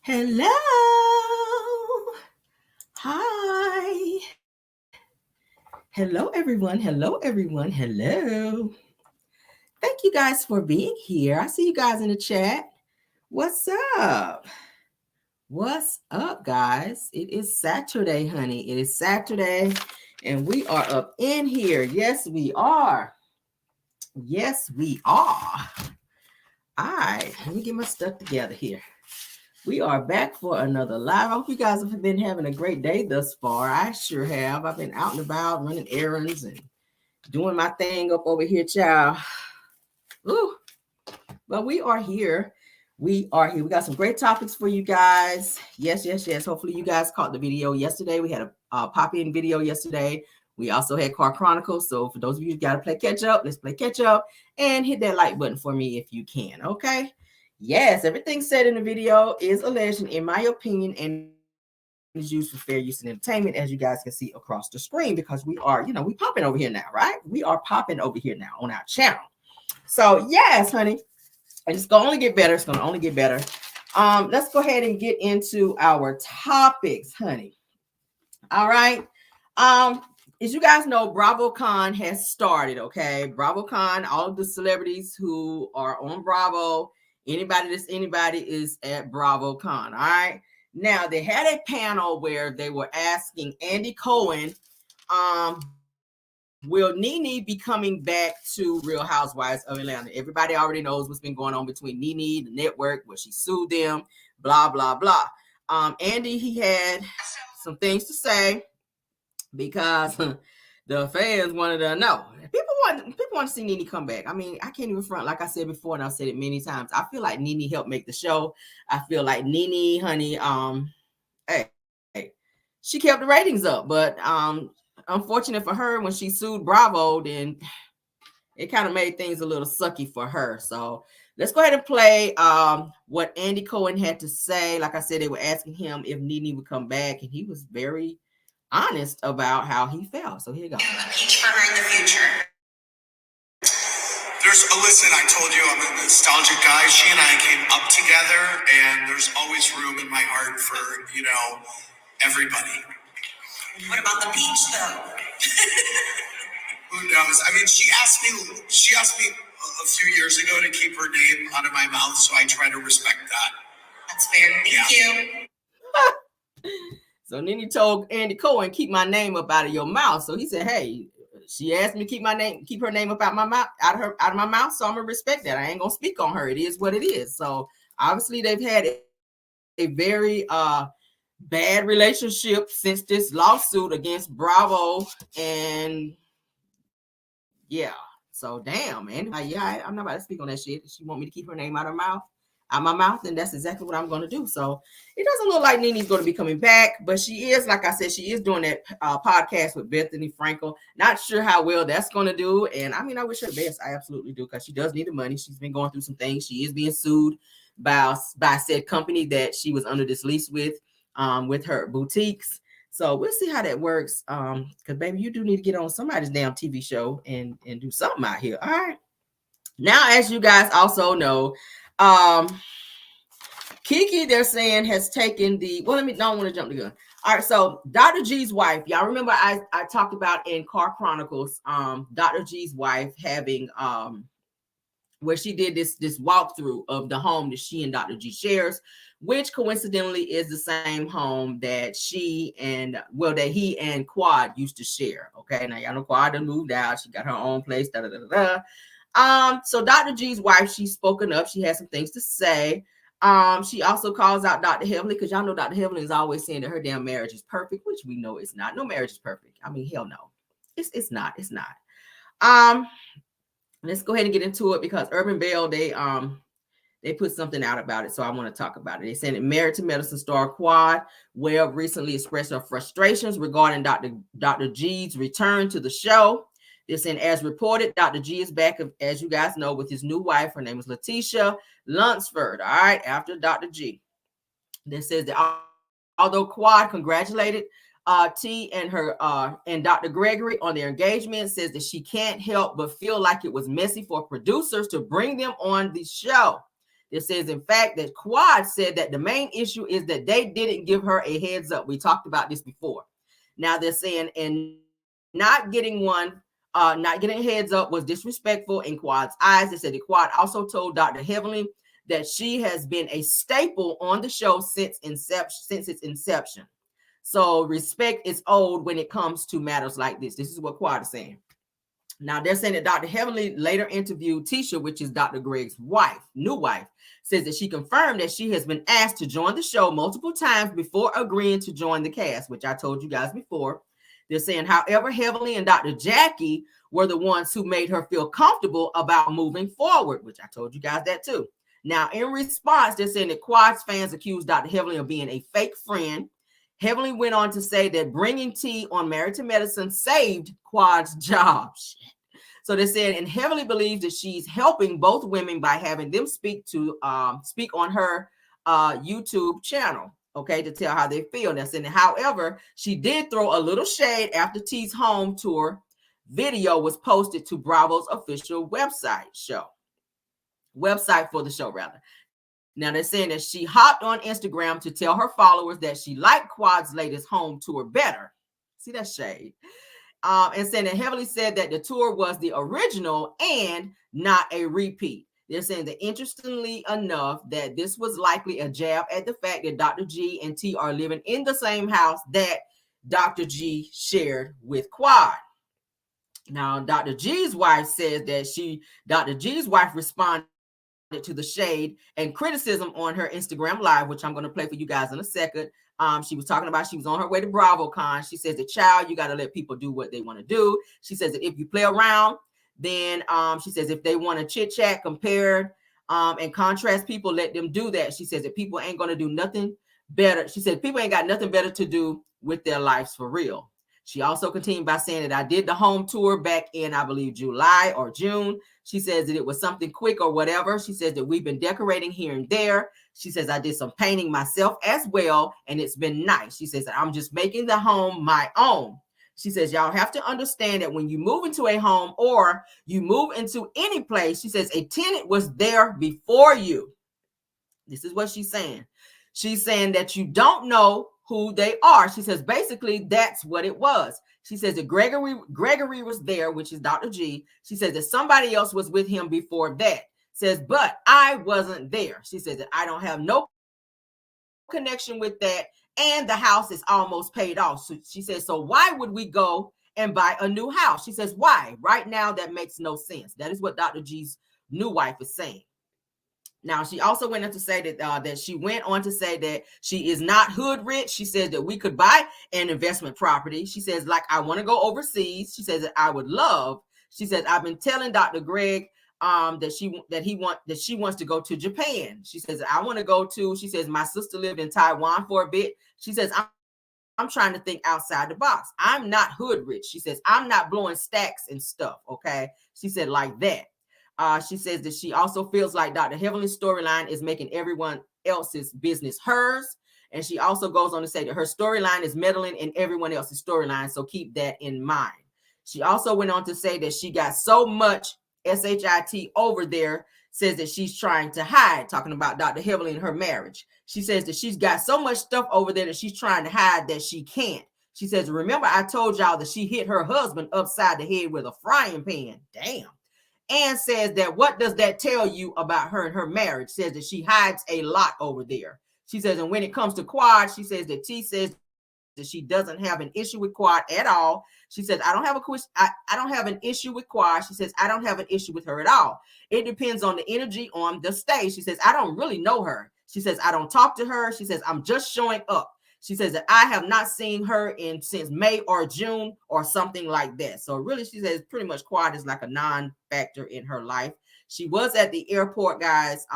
Hello. Hi. Hello, everyone. Hello, everyone. Hello. Thank you guys for being here. I see you guys in the chat. What's up? What's up, guys? It is Saturday, honey. It is Saturday, and we are up in here. Yes, we are. Yes, we are. All right. Let me get my stuff together here. We are back for another live. I hope you guys have been having a great day thus far. I sure have. I've been out and about running errands and doing my thing up over here, child. Ooh. But we are here. We are here. We got some great topics for you guys. Yes, yes, yes. Hopefully you guys caught the video yesterday. We had a pop-in video yesterday. We also had Car Chronicles. So for those of you who got to play catch up, let's play catch up and hit that like button for me if you can. Okay. Yes, everything said in the video is alleged, in my opinion, and is used for fair use and entertainment, as you guys can see across the screen, because we are, we popping over here now, right? We are popping over here now on our channel. So yes, honey, and it's gonna only get better. It's gonna only get better. Let's go ahead and get into our topics, honey. All right. As you guys know, BravoCon has started. Okay, BravoCon. All of the celebrities who are on Bravo, anybody is at BravoCon. All right. Now they had a panel where they were asking Andy Cohen, will Nene be coming back to Real Housewives of Atlanta? Everybody already knows what's been going on between Nene, the network, where she sued them, blah, blah, blah. Andy, he had some things to say because the fans wanted to know. People want to see Nene come back. I mean, I can't even front, like I said before, and I've said it many times. I feel like Nene helped make the show. I feel like Nene, honey, hey, she kept the ratings up, but unfortunate for her, when she sued Bravo, then it kind of made things a little sucky for her. So let's go ahead and play what Andy Cohen had to say. Like I said, they were asking him if Nene would come back, and he was very honest about how he felt. So here you go. Impeach for her in the future. Listen, I told you I'm a nostalgic guy. She and I came up together, and there's always room in my heart for, everybody. What about the peach, though? Who knows? I mean, she asked me a few years ago to keep her name out of my mouth, so I try to respect that. That's fair. Thank you. So Nene told Andy Cohen, keep my name up out of your mouth. So he said, hey, she asked me to keep her name up out my mouth, out of my mouth. So I'm gonna respect that. I ain't gonna speak on her. It is what it is. So obviously they've had a very bad relationship since this lawsuit against Bravo, and yeah. So damn, man. I'm not about to speak on that shit. She want me to keep her name out of my mouth, and that's exactly what I'm going to do. So it doesn't look like Nene's going to be coming back, but she is, like I said, she is doing that podcast with Bethany Frankel. Not sure how well that's going to do, and I mean, I wish her the best. I absolutely do, because she does need the money. She's been going through some things. She is being sued by said company that she was under this lease with her boutiques. So we'll see how that works. Because baby, you do need to get on somebody's damn TV show and do something out here. All right. Now, as you guys also know, Kiki, they're saying, has taken the, well, don't want to jump the gun. All right, so Dr. G's wife, y'all remember I talked about in Car Chronicles, Dr. G's wife having where she did this walkthrough of the home that she and Dr. G shares, which coincidentally is the same home that he and Quad used to share. Okay, now y'all know Quad done moved out. She got her own place. So Dr. G's wife, she's spoken up. She has some things to say. She also calls out Dr. Heavenly, because y'all know Dr. Heavenly is always saying that her damn marriage is perfect, which we know it's not. No marriage is perfect. I mean, hell no. It's not. It's not. Let's go ahead and get into it, because Urban Bell, they put something out about it, so I want to talk about it. They said, Married to Medicine star Quad Webb recently expressed her frustrations regarding Dr. G's return to the show. They're saying, as reported, Dr. G is back, as you guys know, with his new wife. Her name is Letitia Lunsford, all right, after Dr. G. They says that although Quad congratulated T and her and Dr. Gregory on their engagement, says that she can't help but feel like it was messy for producers to bring them on the show. It says, in fact, that Quad said that the main issue is that they didn't give her a heads up. We talked about this before. Now they're saying, and not getting a heads up was disrespectful in Quad's eyes. They said that Quad also told Dr. Heavenly that she has been a staple on the show since its inception. So respect is owed when it comes to matters like this. This is what Quad is saying. Now they're saying that Dr. Heavenly later interviewed Tisha, which is Dr. Greg's new wife, says that she confirmed that she has been asked to join the show multiple times before agreeing to join the cast, which I told you guys before. They're saying, however, Heavenly and Dr. Jackie were the ones who made her feel comfortable about moving forward, which I told you guys that too. Now, in response, they're saying that Quad's fans accused Dr. Heavenly of being a fake friend. Heavenly went on to say that bringing T on Married to Medicine saved Quad's job. So they said, and Heavenly believes that she's helping both women by having them speak on her YouTube channel, okay, to tell how they feel. That's in it. However, she did throw a little shade after T's home tour video was posted to Bravo's official website for the show, rather. Now they're saying that she hopped on Instagram to tell her followers that she liked Quad's latest home tour better. See that shade? And saying that Heavenly said that the tour was the original and not a repeat. They're saying that interestingly enough, that this was likely a jab at the fact that Dr. G and T are living in the same house that Dr. G shared with Quad. Now, Dr. G's wife says that Dr. G's wife responded to the shade and criticism on her Instagram live, which I'm going to play for you guys in a second. She was talking about she was on her way to BravoCon. She says that, child, you got to let people do what they want to do. She says that if you play around, then she says if they want to chit chat, compare, and contrast people, let them do that. She says that people ain't going to do nothing better. She said people ain't got nothing better to do with their lives for real. She also continued by saying that I did the home tour back in, I believe, July or June. She says that it was something quick or whatever. She says that we've been decorating here and there. She says I did some painting myself as well, and it's been nice. She says I'm just making the home my own. She says y'all have to understand that when you move into a home or you move into any place, she says a tenant was there before you. This is what she's saying. She's saying that you don't know who they are. She says basically that's what it was. She says that Gregory was there, which is Dr. G. She says that somebody else was with him before that. Says, but I wasn't there. She says that I don't have no connection with that, and the house is almost paid off. So she says, so why would we go and buy a new house? She says, why? Right now, that makes no sense. That is what Dr. G's new wife is saying. Now, she also went on to say that she went on to say that she is not hood rich. She says that we could buy an investment property. She says, like, I want to go overseas. She says that I would love. She says, I've been telling Dr. Greg that she wants to go to Japan. She says, I want to go to. She says, my sister lived in Taiwan for a bit. She says, I'm trying to think outside the box. I'm not hood rich. She says, I'm not blowing stacks and stuff. Okay. She said like that. She says that she also feels like Dr. Heavenly's storyline is making everyone else's business hers. And she also goes on to say that her storyline is meddling in everyone else's storyline. So keep that in mind. She also went on to say that she got so much SHIT over there, says that she's trying to hide, talking about Dr. Heavenly and her marriage. She says that she's got so much stuff over there that she's trying to hide that she can't. She says, remember, I told y'all that she hit her husband upside the head with a frying pan. Damn. And says that what does that tell you about her and her marriage? Says that she hides a lot over there. She says, and when it comes to Quad, she says that T says that she doesn't have an issue with Quad at all. She says, I don't have an issue with Quad. She says, I don't have an issue with her at all. It depends on the energy on the stage. She says, I don't really know her. She says, I don't talk to her. She says, I'm just showing up. She says that I have not seen her since May or June or something like that. So really, she says pretty much Quad is like a non-factor in her life. She was at the airport, guys,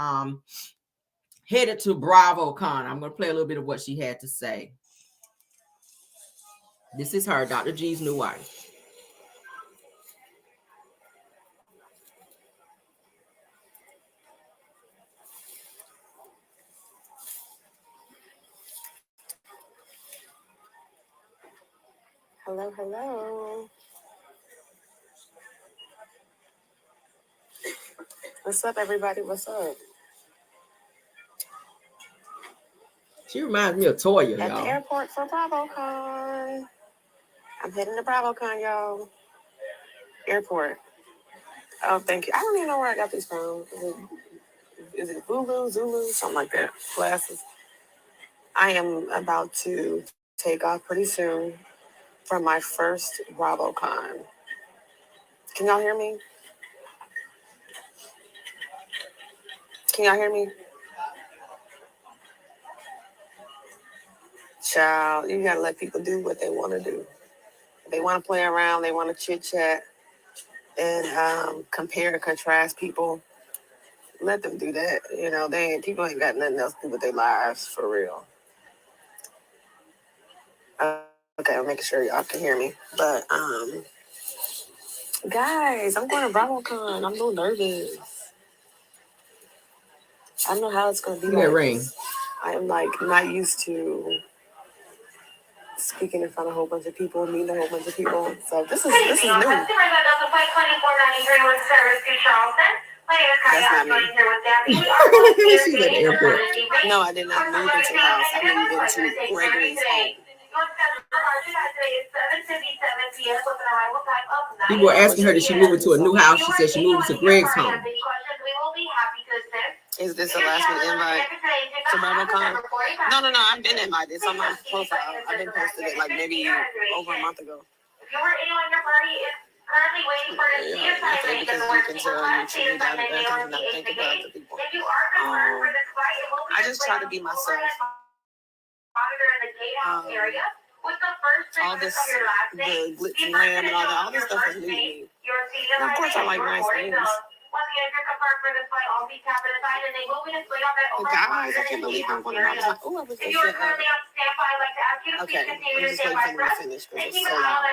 headed to BravoCon. I'm going to play a little bit of what she had to say. This is her, Dr. G's new wife. Hello, hello. What's up, everybody? What's up? She reminds me of Toya, at y'all. the airport for BravoCon. I'm heading to BravoCon, y'all. Airport. Oh, thank you. I don't even know where I got these from. Is it Lulu, Zulu, something like that? Glasses. I am about to take off pretty soon for my first BravoCon. Can y'all hear me? Can y'all hear me? Child, you gotta let people do what they want to do. They want to play around. They want to chit chat and compare and contrast people. Let them do that. You know, people ain't got nothing else to do with their lives for real. Okay, I'm making sure y'all can hear me. But guys, I'm going to BravoCon. I'm a little nervous. I don't know how it's gonna be. Look at that ring. I'm like not used to speaking in front of a whole bunch of people, meeting a whole bunch of people. So this is new. That's not me. She's at the airport. No, I did not move into the house. I moved into Gregory's home. People were asking her, did she move into a new house? She said she moved to Greg's home. Is this a last minute invite to BravoCon? No, I've been invited. It's on my profile. I've been posted it like maybe over a month ago. If you were anyone in your party is currently waiting for an assignment, because you can tell you truly got it and not think about the people. If you are confirmed for this flight, it will be I just try to be myself. All this, the glitz and glam and all this stuff is new to me. And of course, I like nice things. Guys, I can't believe I'm going to BravoCon. Oh, I was going to say okay, I'm just waiting for them to finish because it's so loud.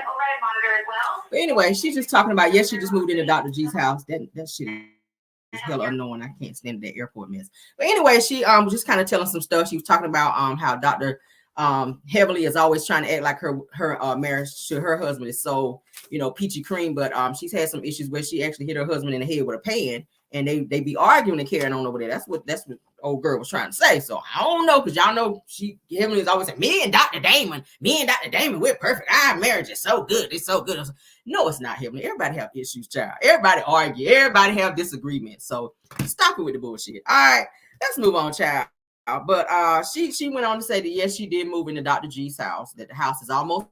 But anyway, she's just talking about, yes, she just moved into Dr. G's house. That shit is hella annoying. I can't stand that airport mess. But anyway, she was just kind of telling some stuff. She was talking about how Dr. Heavily is always trying to act like her marriage to her husband is so, peachy cream, but she's had some issues where she actually hit her husband in the head with a pan, and they be arguing and carrying on over there. That's what old girl was trying to say. So I don't know, because y'all know Heavenly is always saying, me and Dr. Damon, we're perfect. Our marriage is so good. It's so good. No, it's not, Heavenly. Everybody have issues, child. Everybody argue. Everybody have disagreements. So stop it with the bullshit. All right, let's move on, child. But she went on to say that yes, she did move into Dr. G's house, that the house is almost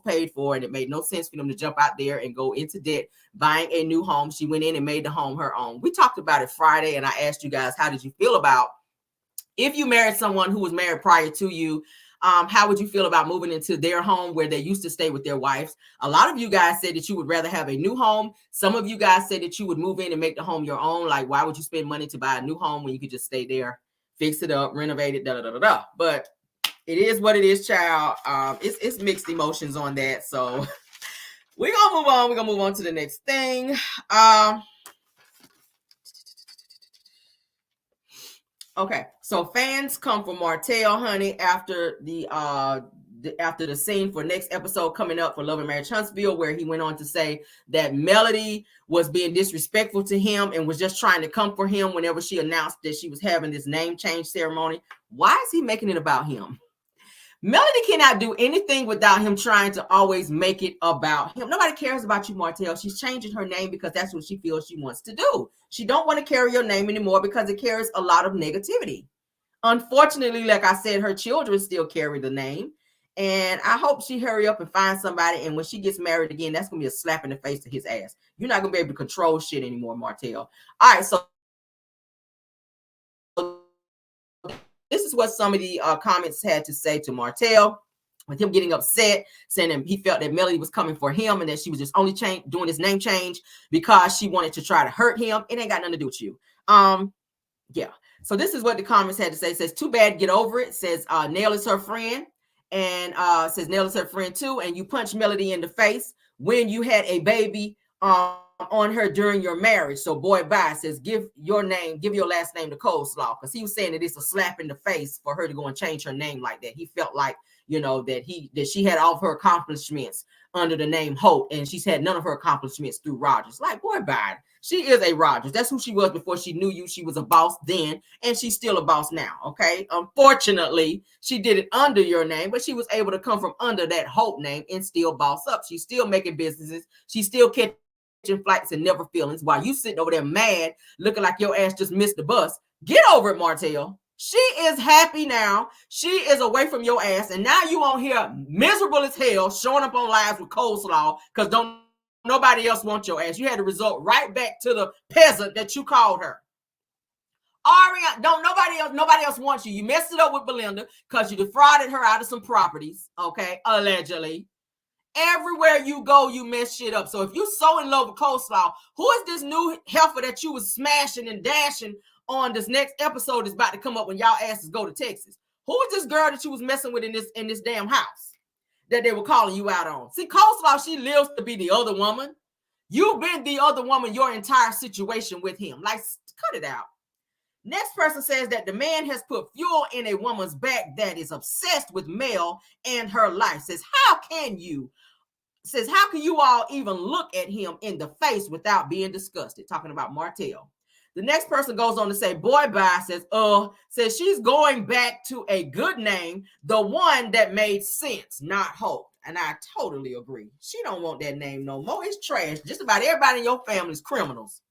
paid for, and it made no sense for them to jump out there and go into debt buying a new home. She went in and made the home her own. We talked about it Friday, and I asked you guys, how did you feel about if you married someone who was married prior to you? How would you feel about moving into their home where they used to stay with their wives? A lot of you guys said that you would rather have a new home. Some of you guys said that you would move in and make the home your own. Like, why would you spend money to buy a new home when you could just stay there, fix it up, renovate it, But it is what it is, child. It's mixed emotions on that. So we're gonna move on. We're gonna move on to the next thing. Okay, so fans come for Martell, honey, after the scene for next episode coming up for Love and Marriage Huntsville, where he went on to say that Melody was being disrespectful to him and was just trying to come for him whenever she announced that she was having this name change ceremony. Why is he making it about him? Melody cannot do anything without him trying to always make it about him. Nobody cares about you, Martell. She's changing her name because that's what she feels she wants to do. She don't want to carry your name anymore because it carries a lot of negativity. Unfortunately, like I said, her children still carry the name. And I hope she hurry up and find somebody. And when she gets married again, that's going to be a slap in the face to his ass. You're not going to be able to control shit anymore, Martell. All right, so this is what some of the comments had to say to Martell, with him getting upset, saying that he felt that Melody was coming for him and that she was just only doing this name change because she wanted to try to hurt him. It ain't got nothing to do with you. Yeah. So this is what the comments had to say. It says, too bad, get over it. It says, Nail is her friend. And says, Nail is her friend too. And you punch Melody in the face when you had a baby on her during your marriage. So boy, bye. Says, give your last name to Coleslaw, because he was saying that it's a slap in the face for her to go and change her name like that. He felt like, that she had all of her accomplishments under the name Hope, and she's had none of her accomplishments through Rogers. Like, boy, bye. She is a Rogers. That's who she was before she knew you. She was a boss then, and she's still a boss now, okay? Unfortunately, she did it under your name, but she was able to come from under that Hope name and still boss up. She's still making businesses. She's still catching flights and never feelings while you sitting over there mad, looking like your ass just missed the bus. Get over it, Martell. She is happy now. She is away from your ass, and now you on here miserable as hell, showing up on lives with coleslaw because don't nobody else wants your ass. You had to resort right back to the peasant that you called her. Aria, nobody else wants you. You messed it up with Belinda because you defrauded her out of some properties, okay, allegedly. Everywhere you go, you mess shit up. So if you're so in love with coleslaw, who is this new heifer that you was smashing and dashing on this next episode is about to come up when y'all asses go to Texas? Who is this girl that you was messing with in this damn house that they were calling you out on? See, coleslaw, she lives to be the other woman. You've been the other woman your entire situation with him. Like, cut it out. Next person says that the man has put fuel in a woman's back that is obsessed with Mel and her life. Says, how can you all even look at him in the face without being disgusted? Talking about Martell. The next person goes on to say, boy, bye, says she's going back to a good name, the one that made sense, not Hope. And I totally agree. She don't want that name no more. It's trash. Just about everybody in your family is criminals.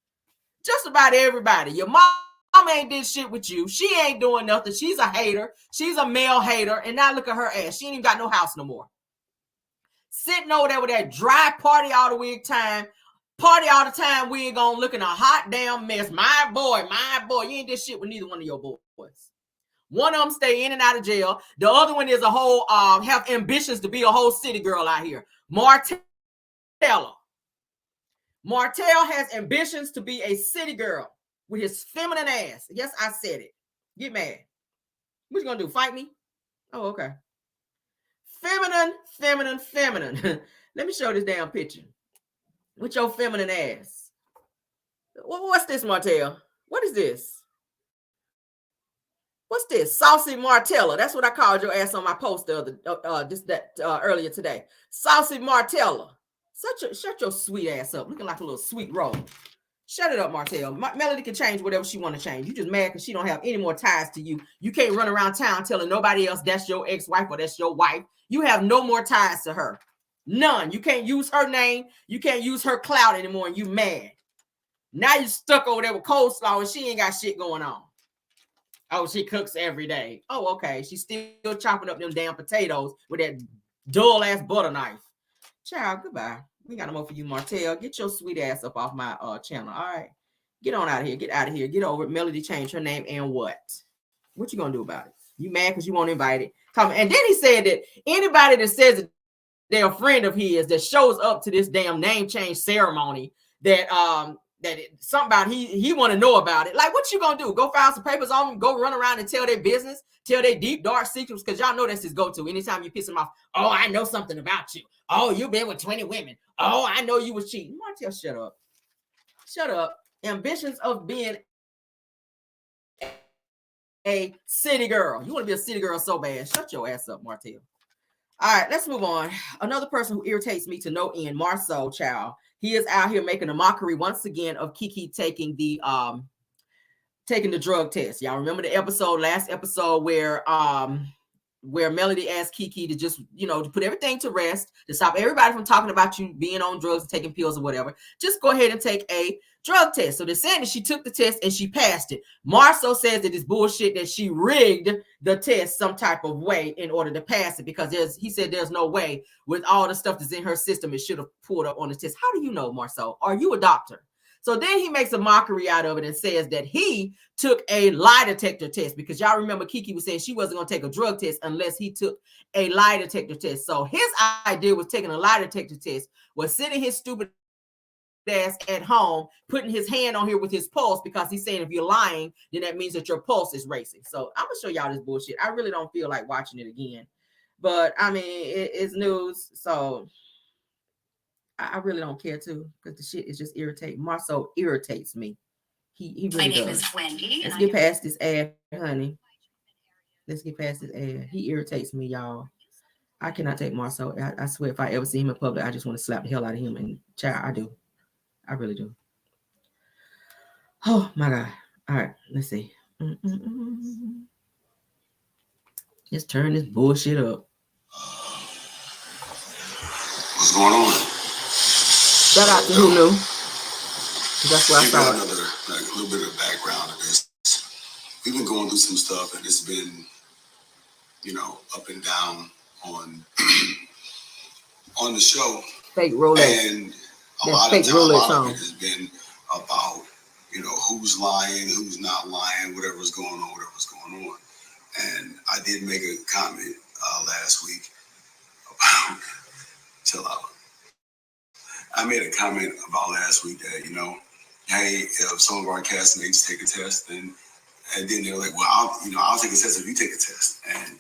Just about everybody. Your mom ain't did shit with you. She ain't doing nothing. She's a hater. She's a male hater. And now look at her ass. She ain't even got no house no more. Sitting over there with that dry party all the wig time. Party all the time, we ain't gonna look in a hot damn mess. My boy, you ain't did shit with neither one of your boys. One of them stay in and out of jail. The other one is a whole, have ambitions to be a whole city girl out here. Martell has ambitions to be a city girl with his feminine ass. Yes, I said it. Get mad. What you gonna do, fight me? Oh, okay. Feminine. Let me show this damn picture. With your feminine ass. What's this, Martell? What is this? What's this? Saucy Martella. That's what I called your ass on my post earlier today. Saucy Martella. Shut your sweet ass up. Looking like a little sweet roll. Shut it up, Martell. Melody can change whatever she want to change. You just mad because she don't have any more ties to you. You can't run around town telling nobody else that's your ex-wife or that's your wife. You have no more ties to her. None. You can't use her name. You can't use her clout anymore, and you mad. Now you stuck over there with coleslaw, and she ain't got shit going on. Oh, she cooks every day. Oh, okay. She's still chopping up them damn potatoes with that dull-ass butter knife. Child, goodbye. We got no more for you, Martell. Get your sweet ass up off my channel, all right? Get on out of here. Get out of here. Get over it. Melody changed her name, and what? What you gonna do about it? You mad because you won't invite it? Come. And then he said that anybody that says that they're a friend of his that shows up to this damn name change ceremony that he want to know about it. Like, what you gonna do? Go file some papers on them? Go run around and tell their business? Tell their deep dark secrets? Because y'all know that's his go-to. Anytime you piss him off, oh, I know something about you. Oh, you've been with 20 women. Oh, I know you was cheating. Martell, shut up. Shut up. Ambitions of being a city girl. You want to be a city girl so bad. Shut your ass up, Martell. All right, let's move on. Another person who irritates me to no end, Marceau, child. He is out here making a mockery once again of Kiki taking the drug test. Y'all remember the last episode where Melody asked Kiki to just, to put everything to rest, to stop everybody from talking about you being on drugs, taking pills or whatever. Just go ahead and take a drug test. So they're saying that she took the test and she passed it. Marceau says that it's bullshit that she rigged the test some type of way in order to pass it, because he said there's no way with all the stuff that's in her system it should have pulled up on the test. How do you know, Marceau? Are you a doctor? So then he makes a mockery out of it and says that he took a lie detector test, because y'all remember Kiki was saying she wasn't going to take a drug test unless he took a lie detector test. So his idea was taking a lie detector test, was sitting his stupid ass at home, putting his hand on here with his pulse, because he's saying if you're lying, then that means that your pulse is racing. So I'm going to show y'all this bullshit. I really don't feel like watching it again. But, I mean, it's news, so I really don't care too, because the shit is just irritating. Marceau irritates me. He really does. My name is Wendy. Let's get past this ad, honey. Let's get past this ad. He irritates me, y'all. I cannot take Marcel. I swear, if I ever see him in public, I just want to slap the hell out of him. And child, I do. I really do. Oh my God. All right, let's see. Let's turn this bullshit up. What's going on? Shout out to who knew. That's why I saw another a little bit of background of this. We've been going through some stuff, and it's been, up and down on on the show. Fake roulette. And a lot of it has been about, who's lying, who's not lying, whatever's going on. And I did make a comment last week about chill out. I made a comment about last week that, hey, if some of our castmates take a test, and then they're like, well, I'll take a test if you take a test. And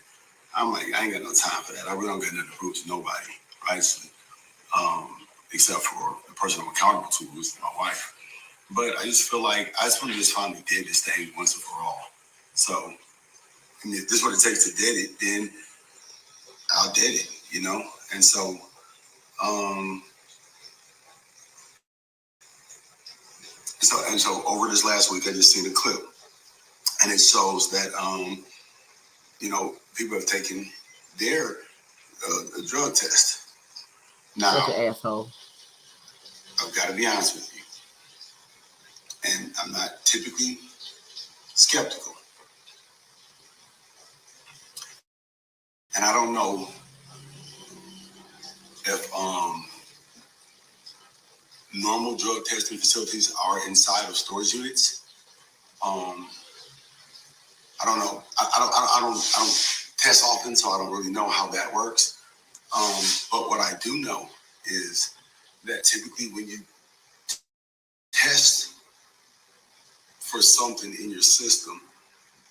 I'm like, I ain't got no time for that. I really don't got nothing to prove to nobody, right? Except for the person I'm accountable to, who's my wife. But I just feel like I just want to finally dead this thing once and for all. So, if this is what it takes to dead it, then I'll dead it, And so, so over this last week, I just seen a clip, and it shows that people have taken their drug test. Now, such an asshole. I've got to be honest with you, and I'm not typically skeptical, and I don't know if normal drug testing facilities are inside of storage units. I don't know. I don't test often, so I don't really know how that works. But what I do know is that typically when you test for something in your system,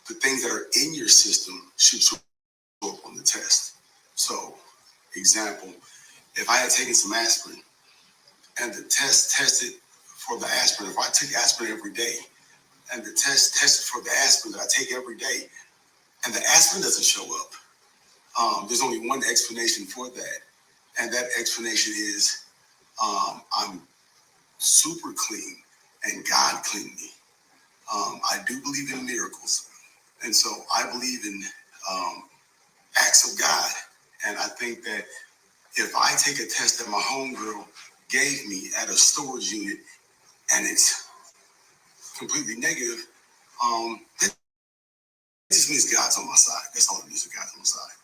the things that are in your system should show up on the test. So, example, if I had taken some aspirin and the test tested for the aspirin, if I took aspirin every day and the test tested for the aspirin that I take every day and the aspirin doesn't show up, there's only one explanation for that. And that explanation is I'm super clean and God cleaned me. I do believe in miracles. And so I believe in acts of God. And I think that if I take a test that my homegirl gave me at a storage unit and it's completely negative, that just means God's on my side. That's all it means, God's on my side.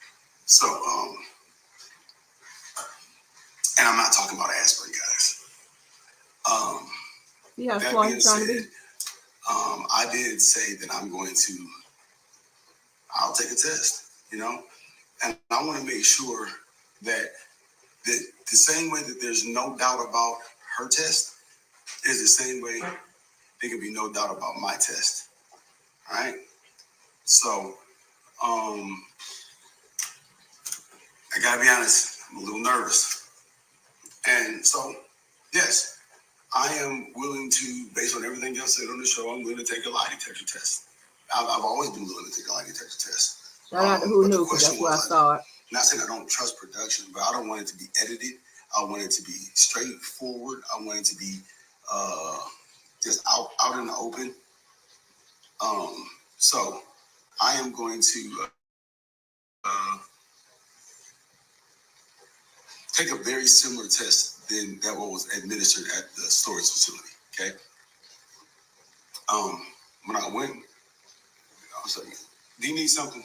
So, and I'm not talking about aspirin, guys. That being said, I did say that I'll take a test, and I want to make sure that the same way that there's no doubt about her test is the same way there can be no doubt about my test. All right. So, I gotta be honest, I'm a little nervous. And so, yes, I am willing to, based on everything else said on the show, I'm willing to take a lie detector test. I've always been willing to take a lie detector test. Shout out to who knew, because that's where I saw it. Not saying I don't trust production, but I don't want it to be edited. I want it to be straightforward. I want it to be just out in the open. So I am going to take a very similar test than that what was administered at the storage facility. Okay. When I went, I was like, do you need something?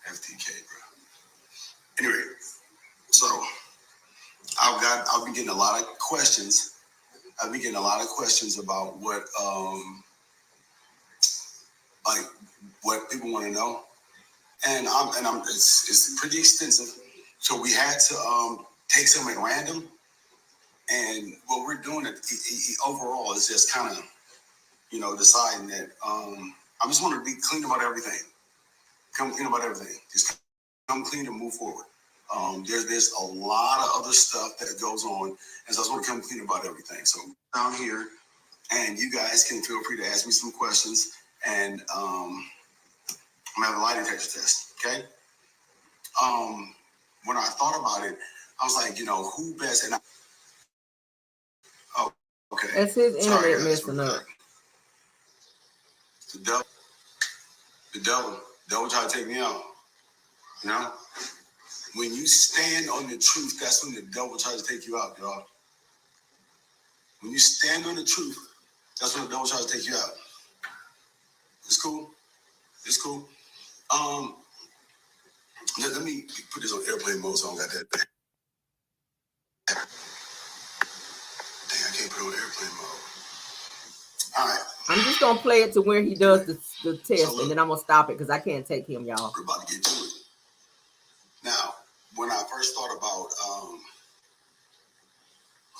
FTK, bro. Anyway, so I've been getting a lot of questions. I've been getting a lot of questions about what what people want to know, and it's pretty extensive. So we had to take some at random, and what we're doing overall is just kind of deciding that I just want to be clean about everything. Come clean about everything. Just come clean and move forward. There's a lot of other stuff that goes on, and so I just want to come clean about everything. So down here, and you guys can feel free to ask me some questions. and I'm having a lie detector test. Okay. When I thought about it, I was like, who best? And okay. That's his Sorry, internet guys, messing up. The devil tried to take me out. When you stand on the truth, that's when the devil tries to take you out, y'all. When you stand on the truth, that's when the devil tries to take you out. It's cool. It's cool. Let me put this on airplane mode so I don't got that. Dang, I can't put it on airplane mode. All right. I'm just gonna play it to where he does the test, so look, and then I'm gonna stop it because I can't take him, y'all. We're about to get to it. Now, when I first thought about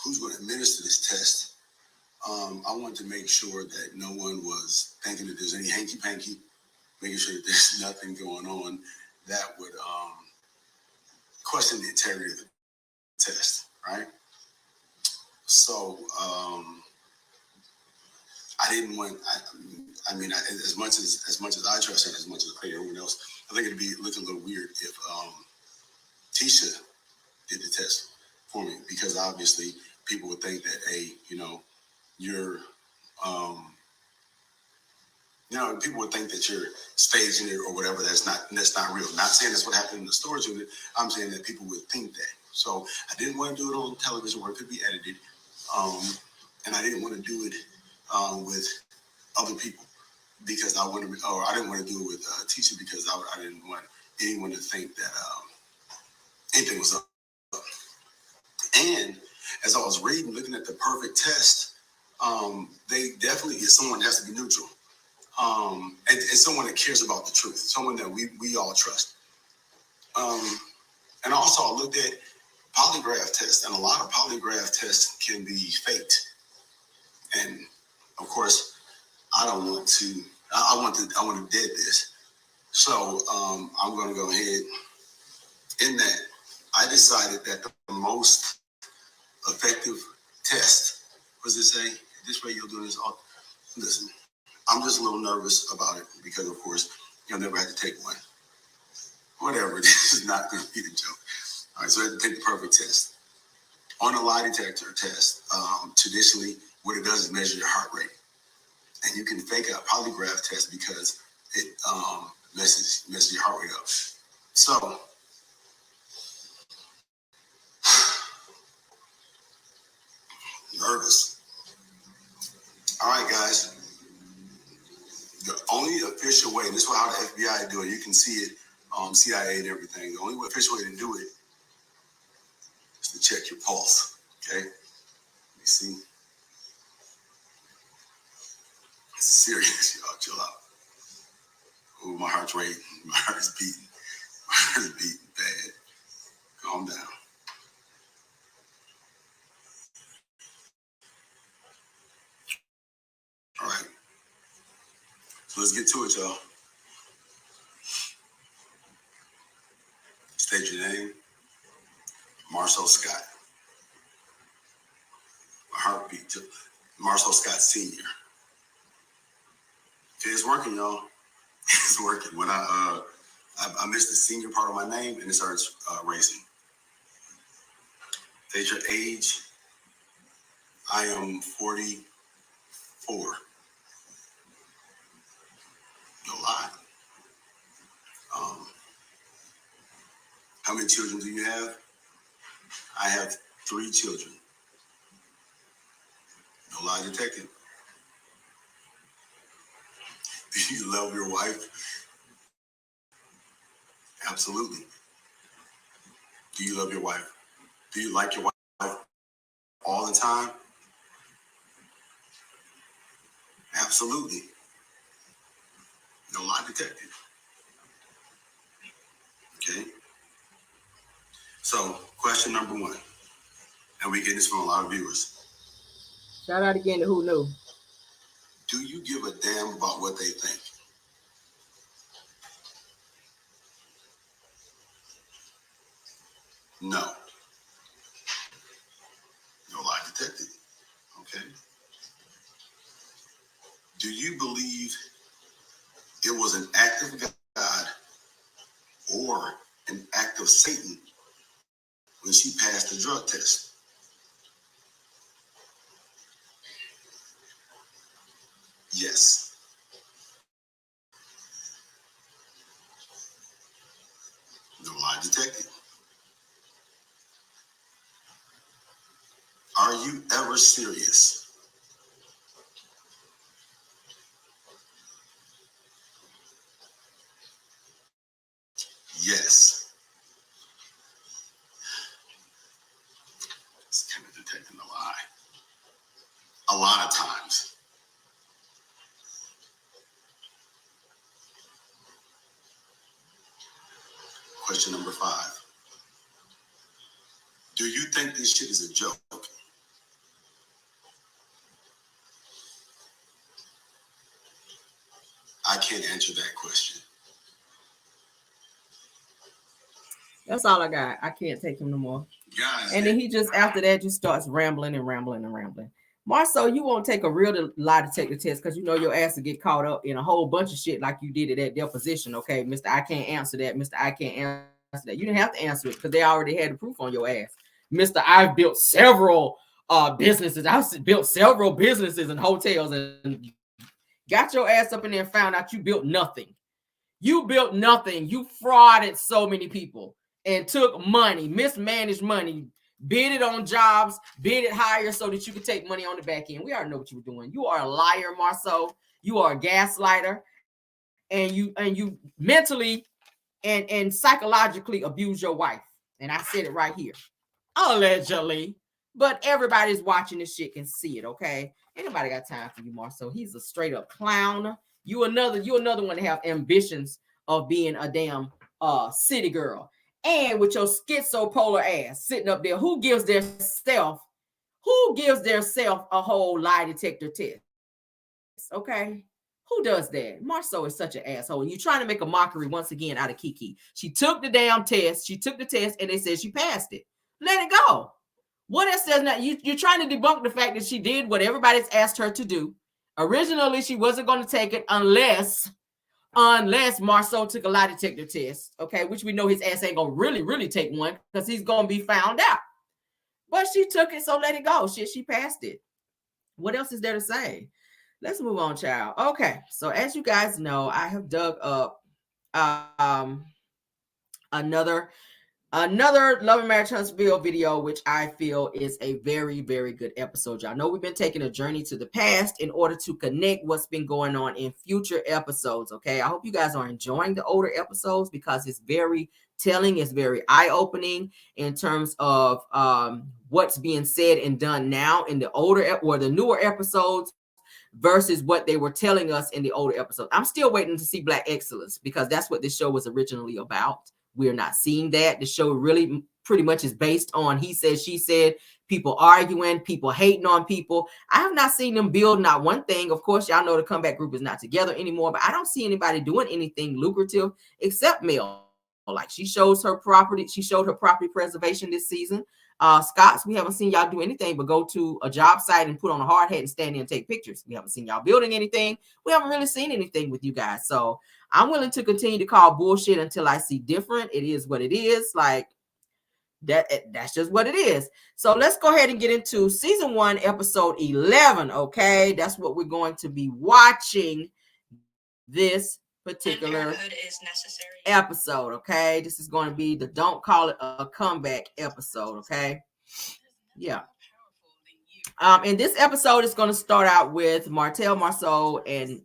who's going to administer this test, I wanted to make sure that no one was thinking that there's any hanky-panky, making sure that there's nothing going on that would question the integrity of the test, right? So I didn't want. As much as I trust and as much as I pay everyone else, I think it'd be looking a little weird if Tisha did the test for me, because obviously people would think that, hey, you're people would think that you're staging it or whatever. That's not real. Not saying that's what happened in the storage unit. I'm saying that people would think that. So I didn't want to do it on television where it could be edited, and I didn't want to do it with other people because I didn't want to do it with Tisha because I didn't want anyone to think that anything was up. And as I was reading, looking at the perfect test, they definitely, someone has to be neutral. And someone that cares about the truth, someone that we all trust. And also I looked at polygraph tests, and a lot of polygraph tests can be faked. And of course, I don't want to. I want to dead this. So I'm going to go ahead. In that, I decided that the most effective test. What does it say? This way you'll do this. Listen, I'm just a little nervous about it because, of course, you'll never have to take one. Whatever, this is not going to be the joke. All right, so I had to take the perfect test. On a lie detector test, traditionally, what it does is measure your heart rate. And you can fake a polygraph test because it messes your heart rate up. So, nervous. All right, guys. The only official way, and this is how the FBI do it, you can see it, CIA and everything. The only official way to do it is to check your pulse. Okay? You see? It's serious, y'all. Chill out. Oh, my heart's rate. My heart's beating. My heart's beating bad. Calm down. All right. So let's get to it, y'all. State your name. Marcel Scott. My heartbeat. Marcel Scott Sr. Okay, it's working, y'all. It's working. When I missed the senior part of my name and it starts racing. State your age. I am 44. No lie. How many children do you have? I have 3 children. No lie detected. Do you love your wife? Absolutely. Do you love your wife? Do you like your wife all the time? Absolutely. No lie detected. Okay. So, question number 1, and we get this from a lot of viewers. Shout out again to Who Knew. Do you give a damn about what they think? No. No lie detected. Okay. Do you believe it was an act of God or an act of Satan when she passed the drug test? Yes. No lie detected. Are you ever serious? Yes. It's kind of detecting the lie. A lot of times. Question number 5. Do you think this shit is a joke? I can't answer that question. That's all I got. I can't take him no more. Guys, and then he just after that just starts rambling and rambling and rambling. Marceau, you won't take a real lie detector test because you know your ass will get caught up in a whole bunch of shit like you did at that deposition. Okay, Mr. I can't answer that. Mr. I can't answer that. You didn't have to answer it because they already had the proof on your ass. Mr. I've built several businesses. I've built several businesses and hotels and got your ass up in there and found out you built nothing. You built nothing. You frauded so many people and took money, mismanaged money, bid it on jobs, bid it higher so that you could take money on the back end. We already know what you were doing. You are a liar, Marceau. You are a gaslighter, and you mentally and psychologically abuse your wife. And I said it right here. Allegedly. But everybody's watching this shit can see it, okay? Anybody got time for you, Marceau? He's a straight up clown. You another one to have ambitions of being a damn city girl. And with your schizopolar ass sitting up there, who gives their self a whole lie detector test? Okay. Who does that? Marceau is such an asshole. And you're trying to make a mockery once again out of Kiki. She took the damn test. She took the test and they said she passed it. Let it go. What else does not? You're trying to debunk the fact that she did what everybody's asked her to do. Originally, she wasn't going to take it unless Marceau took a lie detector test, okay, which we know his ass ain't going to really take one because he's going to be found out. But she took it, so let it go. Shit, she passed it. What else is there to say? Let's move on, child. Okay, so as you guys know, I have dug up another Love and Marriage Huntsville video, which I feel is a very, very good episode. Y'all know we've been taking a journey to the past in order to connect what's been going on in future episodes, okay? I hope you guys are enjoying the older episodes because it's very telling, it's very eye-opening in terms of what's being said and done now in the older or the newer episodes versus what they were telling us in the older episodes. I'm still waiting to see Black Excellence because that's what this show was originally about. We're not seeing that. The show really pretty much is based on he said, she said, people arguing, people hating on people. I have not seen them build not one thing. Of course, y'all know the comeback group is not together anymore, but I don't see anybody doing anything lucrative except Mel. Like she showed her property preservation this season. Scott's, we haven't seen y'all do anything but go to a job site and put on a hard hat and stand there and take pictures. We haven't seen y'all building anything. We haven't really seen anything with you guys. So I'm willing to continue to call bullshit until I see different. It is what it is. Like that's just what it is. So let's go ahead and get into season 1, episode 11. Okay, that's what we're going to be watching this particular episode. Okay, this is going to be the Don't Call It a Comeback episode. Okay, yeah. And this episode is going to start out with Martell, Marceau, and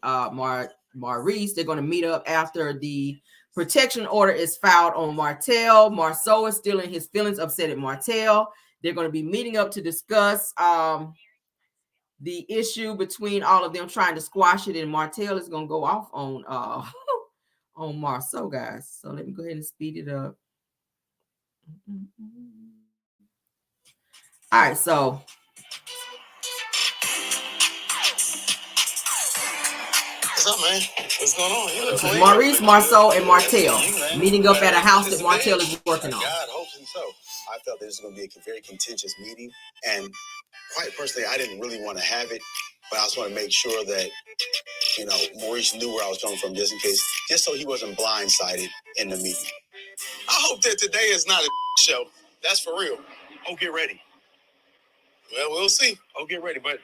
Maurice. They're going to meet up after the protection order is filed on Martell. Marceau is still in his feelings, upset at Martell. They're going to be meeting up to discuss the issue between all of them, trying to squash it, and Martell is going to go off on on Marceau, guys. So let me go ahead and speed it up. All right, so what's up, man? What's going on? You look clean. Maurice, Marceau, and Martell meeting up at a house that Martell is working on. God, hopefully so. I felt this was going to be a very contentious meeting, and quite personally, I didn't really want to have it, but I just want to make sure that you know, Maurice knew where I was coming from, just in case, just so he wasn't blindsided in the meeting. I hope that today is not a show. That's for real. Oh, get ready. Well, we'll see. Oh, get ready. But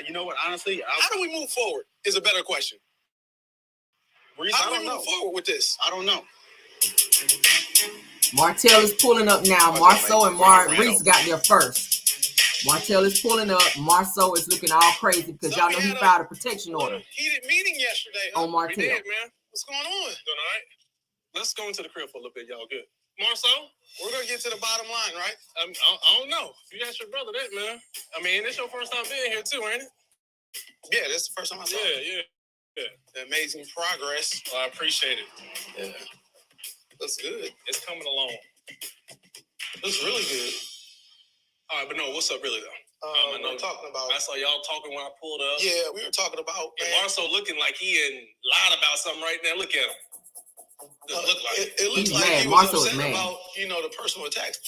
you know what? Honestly, how do we move forward? Is a better question. Maurice, how do we move forward with this? I don't know. Martell is pulling up now. Marceau and Maurice got there first. Martell is pulling up. Marceau is looking all crazy because y'all know he filed a protection order. Heated meeting yesterday. On Martell. We did, man. What's going on? Doing all right? Let's go into the crib for a little bit, y'all. Good. Marceau, we're gonna get to the bottom line, right? I don't know. You asked your brother that, man. I mean, it's your first time being here too, ain't it? Yeah, this is the first time I saw it. Yeah. Amazing progress. Well, I appreciate it. Yeah. Looks good. It's coming along. Looks really good. All right, but no, what's up really though? I know talking about. I saw y'all talking when I pulled up. Yeah, we were talking about. And Marceau looking like he lied about something right now. Look at him. It looks like he was upset about, you know, the personal attacks.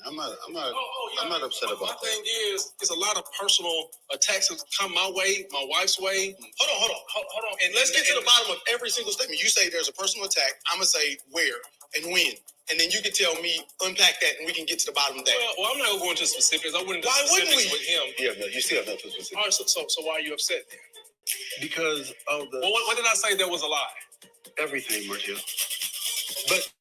I'm not upset about that. My thing is, it's a lot of personal attacks that come my way, my wife's way. Hold on. And let's get to the bottom of every single statement. You say there's a personal attack. I'm going to say where and when. And then you can tell me, unpack that, and we can get to the bottom of that. Well, I'm not going to specifics. I wouldn't do specifics with him. Yeah, no, you still have no specifics. All right, so why are you upset then? Because of the... Well, what did I say that was a lie? Everything, Martell. But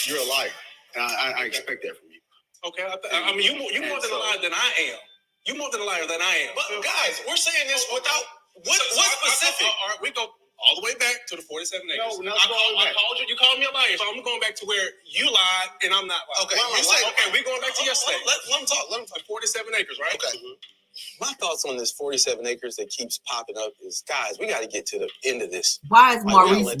you're a liar, and I expect that from you. Okay, I mean, you more than a liar than I am. You more than a liar than I am. But guys, we're saying this without what specific? All right, we go all the way back to the 47 acres. No, I called you. You called me a liar. So I'm going back to where you lied and I'm not lying. Okay, you say okay. We're going back to yesterday. Let them talk. Let them talk. 47 acres, right? Okay. Mm-hmm. My thoughts on this 47 acres that keeps popping up is, guys, we got to get to the end of this. Why is Maurice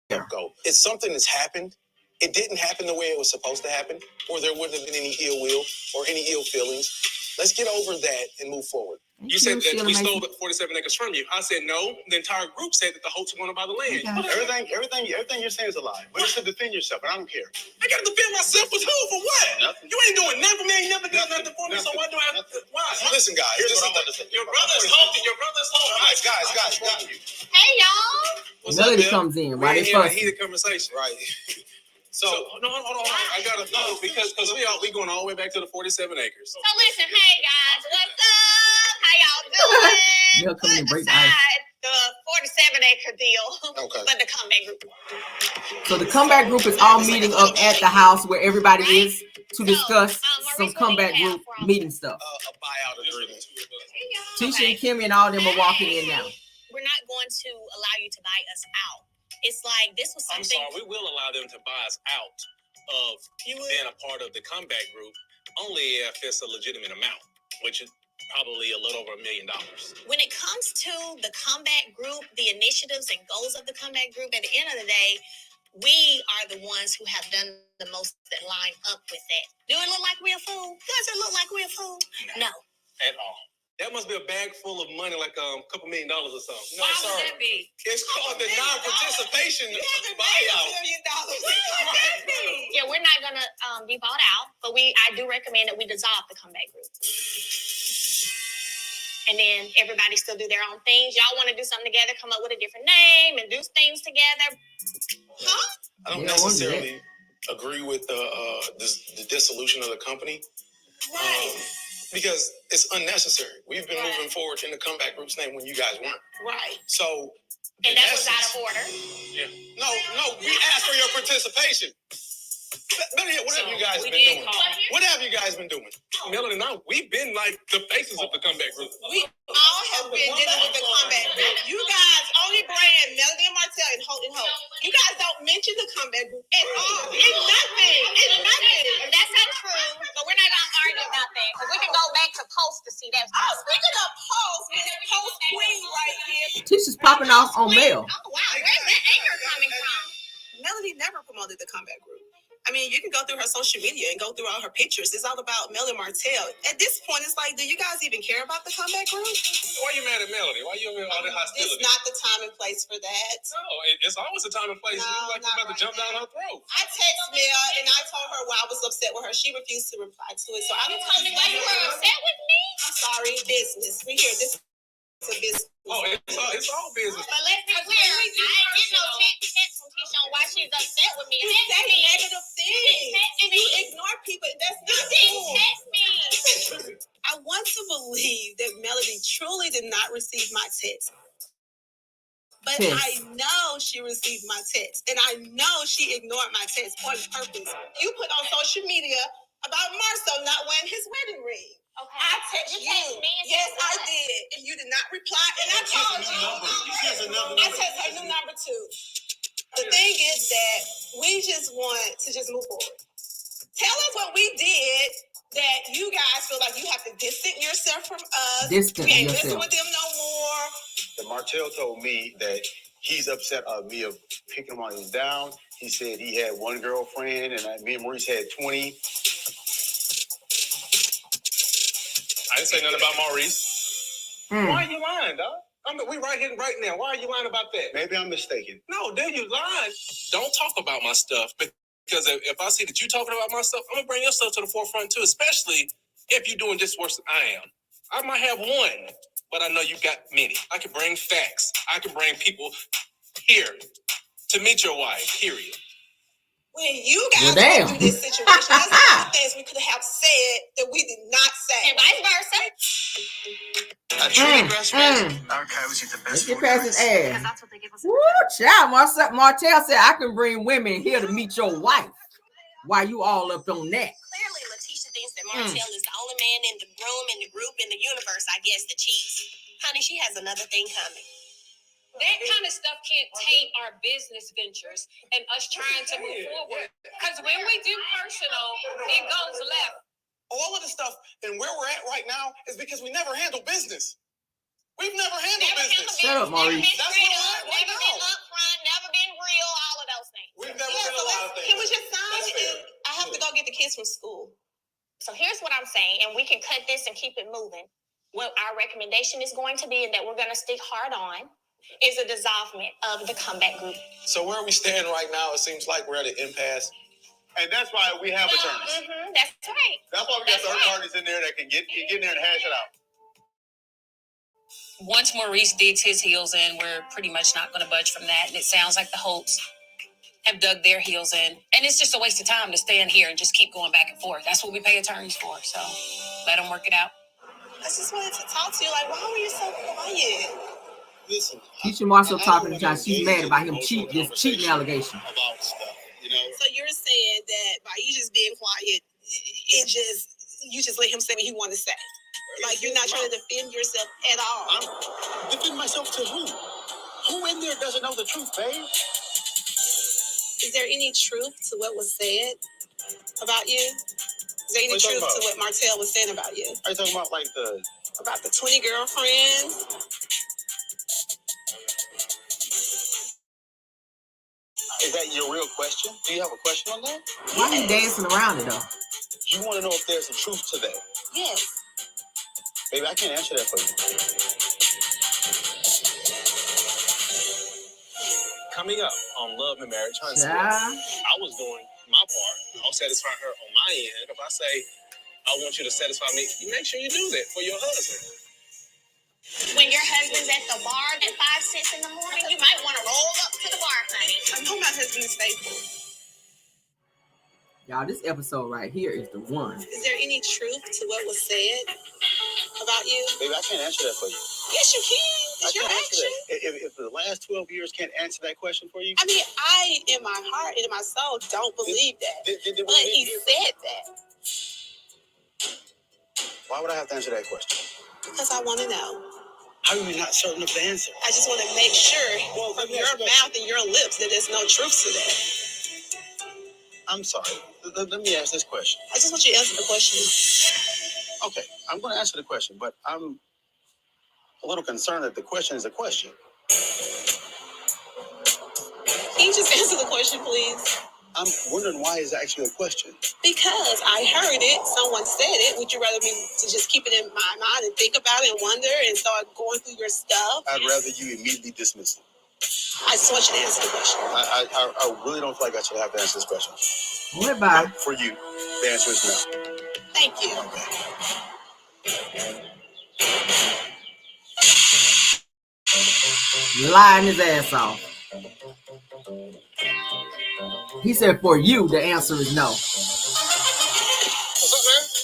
there? Go. It's something that's happened. It didn't happen the way it was supposed to happen, or there wouldn't have been any ill will or any ill feelings. Let's get over that and move forward. Thank you said that we stole the 47 acres from you. I said no. The entire group said that the Holtz were going to buy the land. Okay. Everything you're saying is a lie. But it's to defend yourself, and I don't care. I got to defend myself with who? For what? Nothing. You ain't doing nothing for me. You never done nothing for me. So why do I have to? Why? Listen, guys. Here's what I'm about to say. Your brother's Holtz. Your brother's Holtz. Guys. Hey, y'all. Melody comes in. Right? We're in a heated conversation. Right. So no, hold on. I gotta know because we going all the way back to the 47 acres. So listen, hey guys, what's up? How y'all doing? They'll come in and break the ice. ice. The 47-acre deal, okay. But the comeback group. So the comeback group is all meeting up at the house where everybody is to discuss some comeback group meeting stuff. A buyout agreement. Tisha and Kimmy and all them are walking in now. We're not going to allow you to buy us out. It's like this was something. I'm sorry, we will allow them to buy us out of being a part of the comeback group only if it's a legitimate amount, which is probably a little over $1 million. When it comes to the comeback group, the initiatives and goals of the comeback group, at the end of the day, we are the ones who have done the most that line up with that. Do it look like we're a fool? Does it look like we're a fool? No. At all. That must be a bag full of money, like a couple $1 million or something. No, why would that be? It's called the non-participation buyout. $1 million. Yeah, we're not gonna be bought out, but I do recommend that we dissolve the comeback group. And then everybody still do their own things. Y'all want to do something together, come up with a different name and do things together. Huh? I don't necessarily agree with the dissolution of the company. Right. Because it's unnecessary. We've been moving forward in the comeback group's name when you guys weren't. Right. So, and that was out of order. Yeah. No, we asked for your participation. Melody, what have you guys been doing? What have you guys been doing? Melody and I, we've been like the faces of the comeback group. We all have been dealing with the comeback group. You guys only brand Melody and Martell and Holt and Hope. You guys don't mention the comeback group at all. It's nothing. And that's not true, but we're not going to argue about that. Because we can go back to Post to see that. Oh, speaking of Post, Miss Post Queen right here. Tisha's popping off on mail. Oh, wow. Where's that anger coming from? Melody never promoted the comeback group. I mean, you can go through her social media and go through all her pictures. It's all about Melody Martell. At this point, it's like, do you guys even care about the comeback group? Why are you mad at Melody? Why are you all that hostility? It's not the time and place for that. No, it's always a time and place. No, you like you're about to jump down her throat. I text Mel and I told her why I was upset with her. She refused to reply to it. So I didn't tell me why you were upset with me. I'm sorry, business. We hear this is a business Oh, it's all business. But let's be clear. I ain't get no text from Keyshawn why she's upset with me. You say negative things. And you ignore people. That's not cool. Text me. I want to believe that Melody truly did not receive my text. But I know she received my text. And I know she ignored my text on purpose. You put on social media about Marcel not wearing his wedding ring. Okay. I text you. Yes, I did. And you did not reply. And I told you. I text her new number too. The thing is that we just want to just move forward. Tell us what we did that you guys feel like you have to distance yourself from us. We ain't listen with them no more. Martell told me that he's upset of me of picking him on his down. He said he had one girlfriend and me and Maurice had 20. I didn't say nothing about Maurice. Why are you lying, dog? I mean, we right here right now. Why are you lying about that? Maybe I'm mistaken. No, dude, you lied. Don't talk about my stuff because if I see that you talking about my stuff, I'm gonna bring your stuff to the forefront too, especially if you're doing just worse than I am. I might have one, but I know you got many. I can bring facts. I can bring people here to meet your wife, period. When you guys went through this situation, there's a lot of things we could have said that we did not say. And vice versa. I truly graduated. Okay, was it the best? Get past his ass. Because that's what they give us. Woo, child. Martell said, I can bring women here to meet your wife. Why you all up on that? Clearly, Letitia thinks that Martell is the only man in the room, in the group, in the universe, I guess, that cheats. Honey, she has another thing coming. That kind of stuff can't taint our business ventures and us trying to move forward. Because when we do personal, it goes left. All of the stuff and where we're at right now is because we never handle business. We've never handled business. Shut up, Maurice. Never been upfront, never been real, all of those things. We've never been a lot of things. Can we just sign it? I have to go get the kids from school. So here's what I'm saying, and we can cut this and keep it moving. What our recommendation is going to be, and that we're going to stick hard on, is a dissolvement of the comeback group. So where we stand right now, it seems like we're at an impasse. And that's why we have attorneys. That's right. That's why we got third parties in there that can get in there and hash it out. Once Maurice digs his heels in, we're pretty much not going to budge from that. And it sounds like the Holts have dug their heels in. And it's just a waste of time to stand here and just keep going back and forth. That's what we pay attorneys for. So let them work it out. I just wanted to talk to you. Like, why were you so quiet? Listen, Keisha Marshall talking to John. She's mad about him cheating allegation. About stuff, So you're saying that by you just being quiet, you just let him say what he wanted to say. Like you're not trying to defend yourself at all. I'm defending myself to who? Who in there doesn't know the truth, babe? Is there any truth to what was said about you? Is there any truth to what Martell was saying about you? Are you talking about about the 20 girlfriends? Is that your real question? Do you have a question on that? Why are you dancing around it though? You want to know if there's a truth to that? Yes. Baby, I can't answer that for you. Coming up on Love and Marriage Huntsville, I was doing my part. I'll satisfy her on my end. If I say, I want you to satisfy me, you make sure you do that for your husband. When your husband's at the bar at 5, 6 in the morning, you might want to roll up to the bar, honey. I know my husband is faithful. Y'all, this episode right here is the one. Is there any truth to what was said about you? Baby, I can't answer that for you. Yes, you can. It's your action. If the last 12 years can't answer that question for you? I mean, I, in my heart and in my soul, don't believe that. But he said that. Why would I have to answer that question? Because I want to know. How are you not certain of the answer? I just want to make sure from your mouth and your lips that there's no truth to that. I'm sorry. Let me ask this question. I just want you to answer the question. Okay, I'm going to answer the question, but I'm a little concerned that the question is a question. Can you just answer the question, please? I'm wondering why it's actually a question. Because I heard it, someone said it. Would you rather me to just keep it in my mind and think about it and wonder and start going through your stuff? I'd rather you immediately dismiss it. I just want you to answer the question. I really don't feel like I should have to answer this question. Goodbye. But for you, the answer is no. Thank you. Okay. Lying his ass off. He said, for you, the answer is no.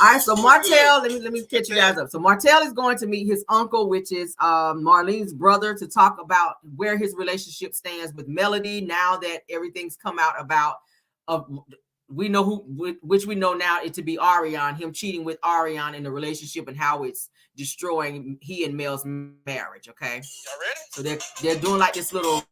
All right, so Martell, let me catch you guys up. So Martell is going to meet his uncle, which is Marlene's brother, to talk about where his relationship stands with Melody now that everything's come out about we know which we know now it to be Ariane, him cheating with Ariane in the relationship and how it's destroying he and Mel's marriage. Okay. Y'all ready? So they're doing like this little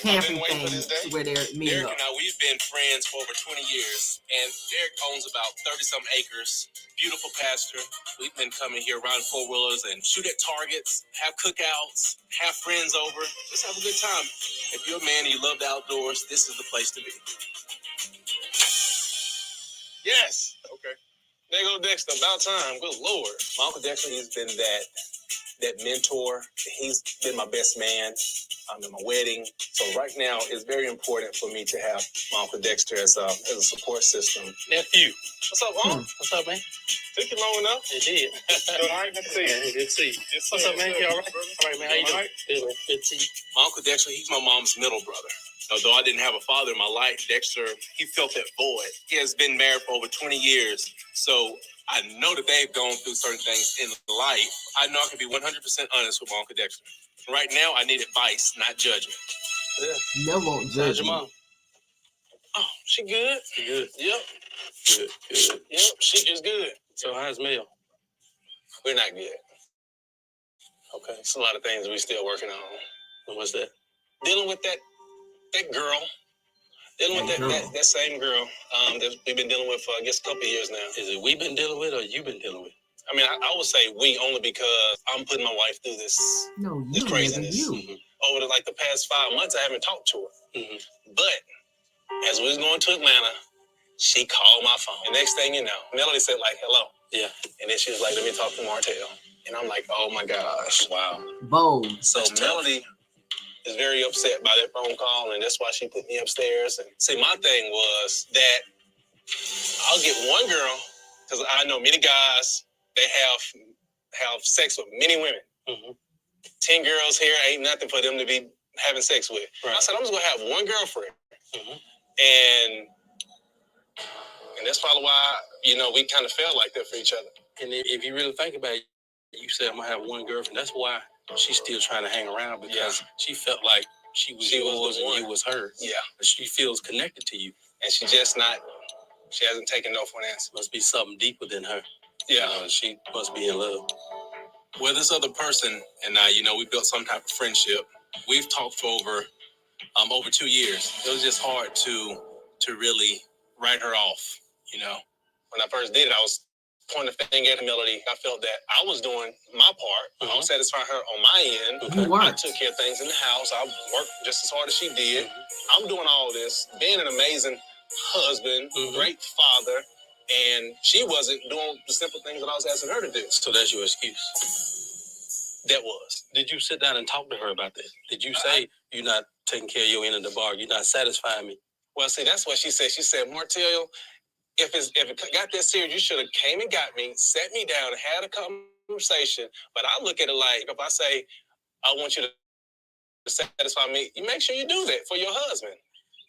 camping thing where they're meeting Derek up. and I, we've been friends for over 20 years, and Derek owns about 30-some acres, beautiful pasture. We've been coming here, riding four-wheelers and shoot at targets, have cookouts, have friends over, just have a good time. If you're a man and you love the outdoors, this is the place to be. Yes. Okay. There go Dexter. About time. Good Lord. My Uncle Dexter, he's been that mentor. He's been my best man at my wedding. So right now, it's very important for me to have my Uncle Dexter as a support system. Nephew. What's up, Uncle? What's up, man? Took you long enough. It did. All right, good to see you. Good to see you. What's up, man? You all right? All right, man. How you doing? Good, man. Good to see you. My Uncle Dexter, he's my mom's middle brother. Although I didn't have a father in my life, Dexter, he felt that void. He has been married for over 20 years, so I know that they've gone through certain things in life. I know I can be 100% honest with my Uncle Dexter. Right now, I need advice, not judgment. Yeah. No won't judge your you. mom? Oh, she good. She good. Yep. Good. Yep, she is good. So how's Mel? We're not good. Okay. It's a lot of things we still working on. And what's that? Dealing with that girl. Dealing with that same girl that we've been dealing with for, I guess, a couple of years now. Is it we been dealing with or you been dealing with? I mean, I would say we only because I'm putting my wife through this craziness. Mm-hmm. Over the past 5 months, I haven't talked to her. Mm-hmm. But as we was going to Atlanta, she called my phone. The next thing you know, Melody said, hello. Yeah. And then she was like, let me talk to Martell. And I'm like, oh my gosh. Wow. Bold. So Melody is very upset by that phone call, and that's why she put me upstairs. And see, my thing was that I'll get one girl, because I know many guys, they have sex with many women. Mm-hmm. 10 girls here ain't nothing for them to be having sex with. Right. I said, I'm just going to have one girlfriend. Mm-hmm. And that's probably why, we kind of felt like that for each other. And if you really think about it, you said I'm going to have one girlfriend. That's why she's still trying to hang around, because she felt like she was yours and you was hers. Yeah. She feels connected to you. And she hasn't taken no for an answer. Must be something deeper than her. Yeah. She must be in love. Well, this other person and I, we built some type of friendship. We've talked for over 2 years. It was just hard to really write her off, When I first did it, I was pointing the finger at Melody. I felt that I was doing my part. Mm-hmm. I was satisfying her on my end. Okay. I took care of things in the house. I worked just as hard as she did. Mm-hmm. I'm doing all this, being an amazing husband, great father, and she wasn't doing the simple things that I was asking her to do. So that's your excuse? That was. Did you sit down and talk to her about that? Did you say, you're not taking care of your end of the bar, you're not satisfying me? Well, see, that's what she said. She said, Martell, if it got that serious, you should have came and got me, sat me down, and had a conversation. But I look at it like, if I say, I want you to satisfy me, you make sure you do that for your husband.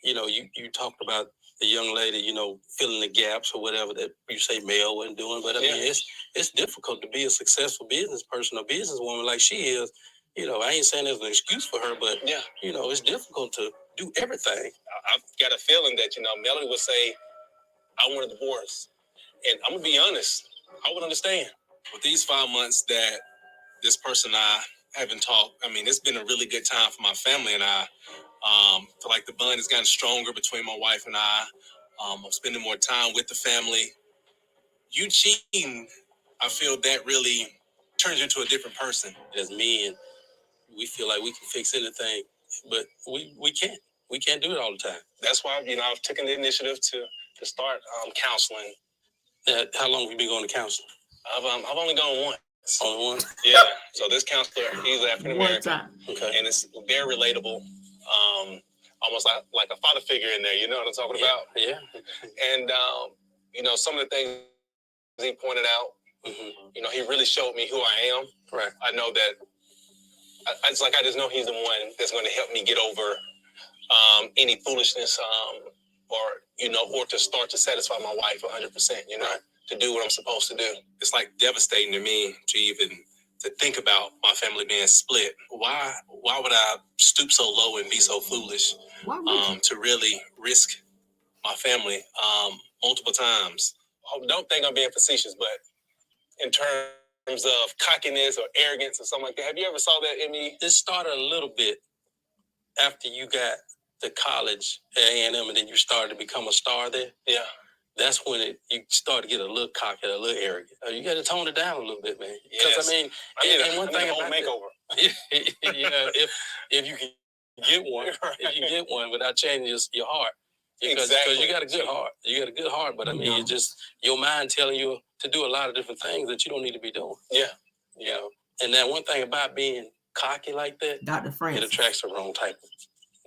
You talked about the young lady, filling the gaps or whatever that you say Mel wasn't doing. But I mean, it's difficult to be a successful business person or businesswoman like she is. I ain't saying there's an excuse for her, but it's difficult to do everything. I've got a feeling that, Melody would say, I want a divorce. And I'm going to be honest, I would understand. With these 5 months that this person and I haven't talked, I mean, it's been a really good time for my family and I. Feel like the bond has gotten stronger between my wife and I. I'm spending more time with the family. You cheating, I feel that really turns you into a different person. As men, we feel like we can fix anything, but we can't. We can't do it all the time. That's why, I've taken the initiative to start counseling. How long have you been going to counseling? I've only gone once. Only one? Yeah. So this counselor, he's African American. Okay. And it's very relatable. Almost like a father figure in there, you know what I'm talking about? Yeah. And, some of the things he pointed out, he really showed me who I am. Right. I know that I just know he's the one that's going to help me get over any foolishness, or to start to satisfy my wife 100%, to do what I'm supposed to do. It's like devastating to me to think about my family being split. Why would I stoop so low and be so foolish to really risk my family multiple times? Don't think I'm being facetious, but in terms of cockiness or arrogance or something like that, have you ever saw that in me? This started a little bit after you got to college at A&M and then you started to become a star there. Yeah. That's when you start to get a little cocky, a little arrogant. You got to tone it down a little bit, man. Because one thing about makeover. If you can get one, without changing your heart, because you got a good heart. You got a good heart, but it's just your mind telling you to do a lot of different things that you don't need to be doing. Yeah. And that one thing about being cocky like that, Dr. Francis, it attracts the wrong type of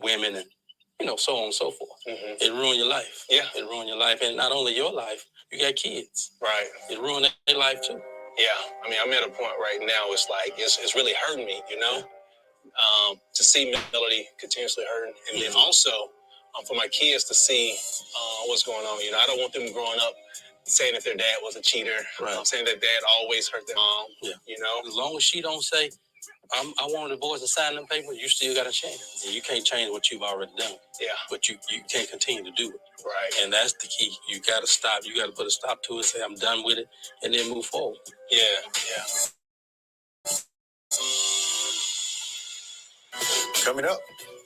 women and so on and so forth. Mm-hmm. It ruined your life. Yeah. It ruined your life. And not only your life, you got kids. Right. It ruined their life too. Yeah. I'm at a point right now, it's like, it's really hurting me, to see Melody continuously hurting. And then also for my kids to see what's going on. I don't want them growing up saying that their dad was a cheater. Right. Saying that dad always hurt their mom. Yeah. As long as she don't say, I want a divorce and sign them papers, you still got a chance. And you can't change what you've already done. Yeah. But you can't continue to do it. Right. And that's the key. You got to stop. You got to put a stop to it, say, I'm done with it, and then move forward. Yeah. Coming up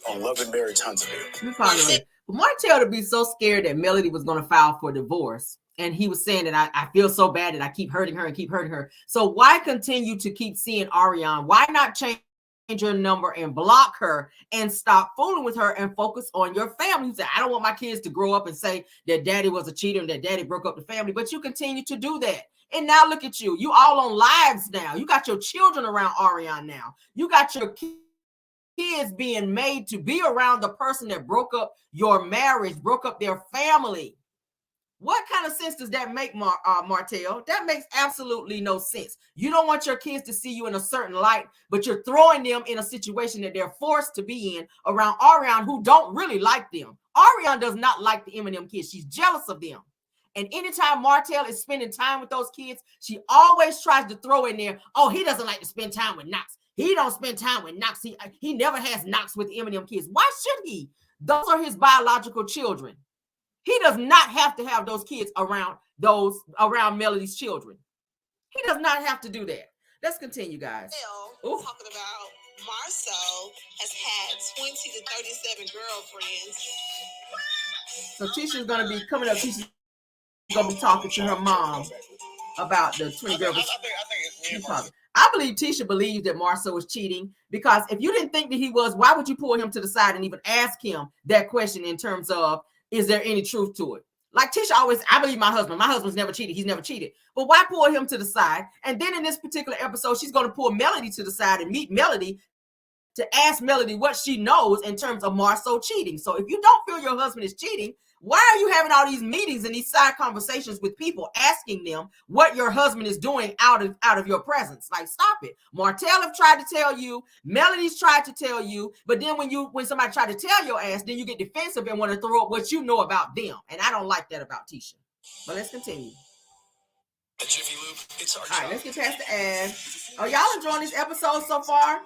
on Love and Marriage Huntsville. But Martell to be so scared that Melody was going to file for divorce. And he was saying that I feel so bad that I keep hurting her. So why continue to keep seeing Ariane? Why not change your number and block her and stop fooling with her and focus on your family? He said, I don't want my kids to grow up and say that daddy was a cheater and that daddy broke up the family. But you continue to do that. And now look at you. You all on lives now. You got your children around Ariane now. You got your kids being made to be around the person that broke up your marriage, broke up their family. What kind of sense does that make, Martell? That makes absolutely no sense. You don't want your kids to see you in a certain light, but you're throwing them in a situation that they're forced to be in around Ariane, who don't really like them. Ariane does not like the Eminem kids. She's jealous of them. And anytime Martell is spending time with those kids, she always tries to throw in there, oh, he doesn't like to spend time with Knox. He don't spend time with Knox. He never has Knox with the Eminem kids. Why should he? Those are his biological children. He does not have to have those kids around Melody's children. He does not have to do that. Let's continue, guys. Talking about Marceau has had 20 to 37 girlfriends. So Tisha's going to be coming up. Tisha's going to be talking to her mom about the 20 girlfriends. I believe Tisha believes that Marceau was cheating, because if you didn't think that he was, why would you pull him to the side and even ask him that question in terms of, is there any truth to it? Like Tisha always, I believe my husband's never cheated. He's never cheated. But why pull him to the side? And then in this particular episode, she's going to pull Melody to the side and meet Melody to ask Melody what she knows in terms of Marceau cheating. So if you don't feel your husband is cheating, why are you having all these meetings and these side conversations with people asking them what your husband is doing out of your presence? Like, stop it. Martell have tried to tell you, Melody's tried to tell you, but then when somebody tried to tell your ass, then you get defensive and want to throw up what you know about them. And I don't like that about Tisha. But let's continue. All right, let's get past the ad. Are y'all enjoying this episode so far?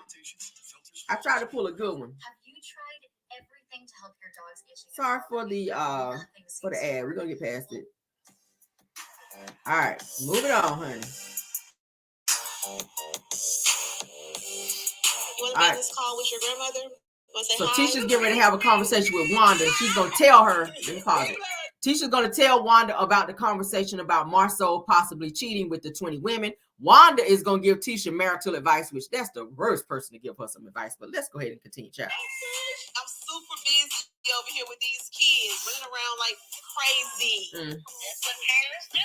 I tried to pull a good one. Have you tried everything to help your dog's itching? Sorry for the ad. We're gonna get past it. All right, move it on, honey. You want to be on this call with your grandmother? So Tisha's getting ready to have a conversation with Wanda. She's gonna tell her. Let me pause it. Tisha's gonna tell Wanda about the conversation about Marceau possibly cheating with the 20 women. Wanda is gonna give Tisha marital advice, which that's the worst person to give her some advice. But let's go ahead and continue, child. I'm super busy over here with these kids running around like crazy. That's what parents do.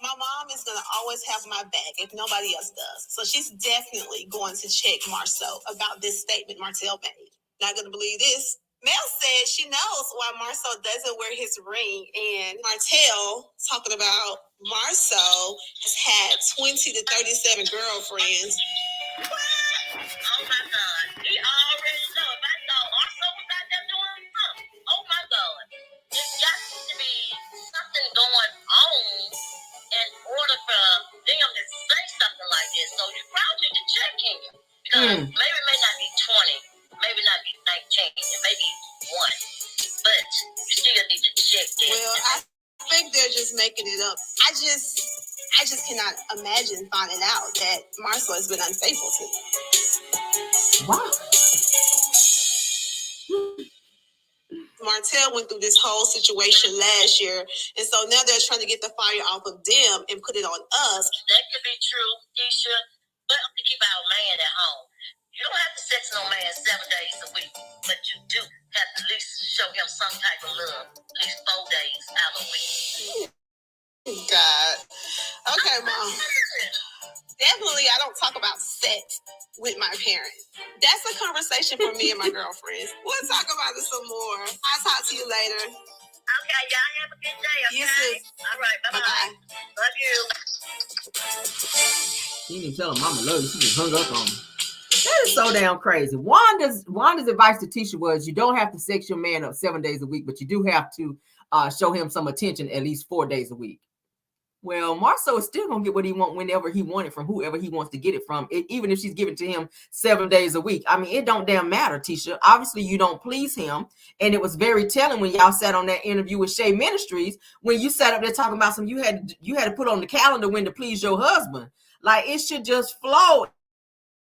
My mom is going to always have my back if nobody else does. So she's definitely going to check Marceau about this statement Martell made. Not going to believe this. Mel says she knows why Marceau doesn't wear his ring. And Martell talking about Marceau has had 20 to 37 girlfriends. Oh my God. He already know. If I know also was out there doing something. Oh my God. There's got to be something going on in order for them to say something like this. So you probably need to check in. Because maybe it may not be 20, maybe not be 19, it may be 1. But you still need to check in. Well, I think they're just making it up. I just cannot imagine finding out that Marcel has been unfaithful to me. Wow. Martell went through this whole situation last year, and so now they're trying to get the fire off of them and put it on us. That could be true, Keisha, but to keep our man at home. You don't have to sex no man 7 days a week, but you do have to at least show him some type of love, at least 4 days out of the week. God. Okay, Mom. Definitely, I don't talk about sex with my parents. That's a conversation for me and my girlfriends. We'll talk about it some more. I'll talk to you later. Okay, y'all have a good day, okay? You too. All right, bye-bye. Love you. She didn't even tell her mama love you. She just hung up on me. That is so damn crazy. Wanda's advice to Tisha was you don't have to sex your man up 7 days a week, but you do have to show him some attention at least 4 days a week. Well, Marcel is still gonna get what he wants whenever he wants it from whoever he wants to get it from, even if she's giving it to him 7 days a week. I mean, it don't damn matter, Tisha. Obviously, you don't please him, and it was very telling when y'all sat on that interview with Shay Ministries when you sat up there talking about some you had to put on the calendar when to please your husband. Like it should just flow.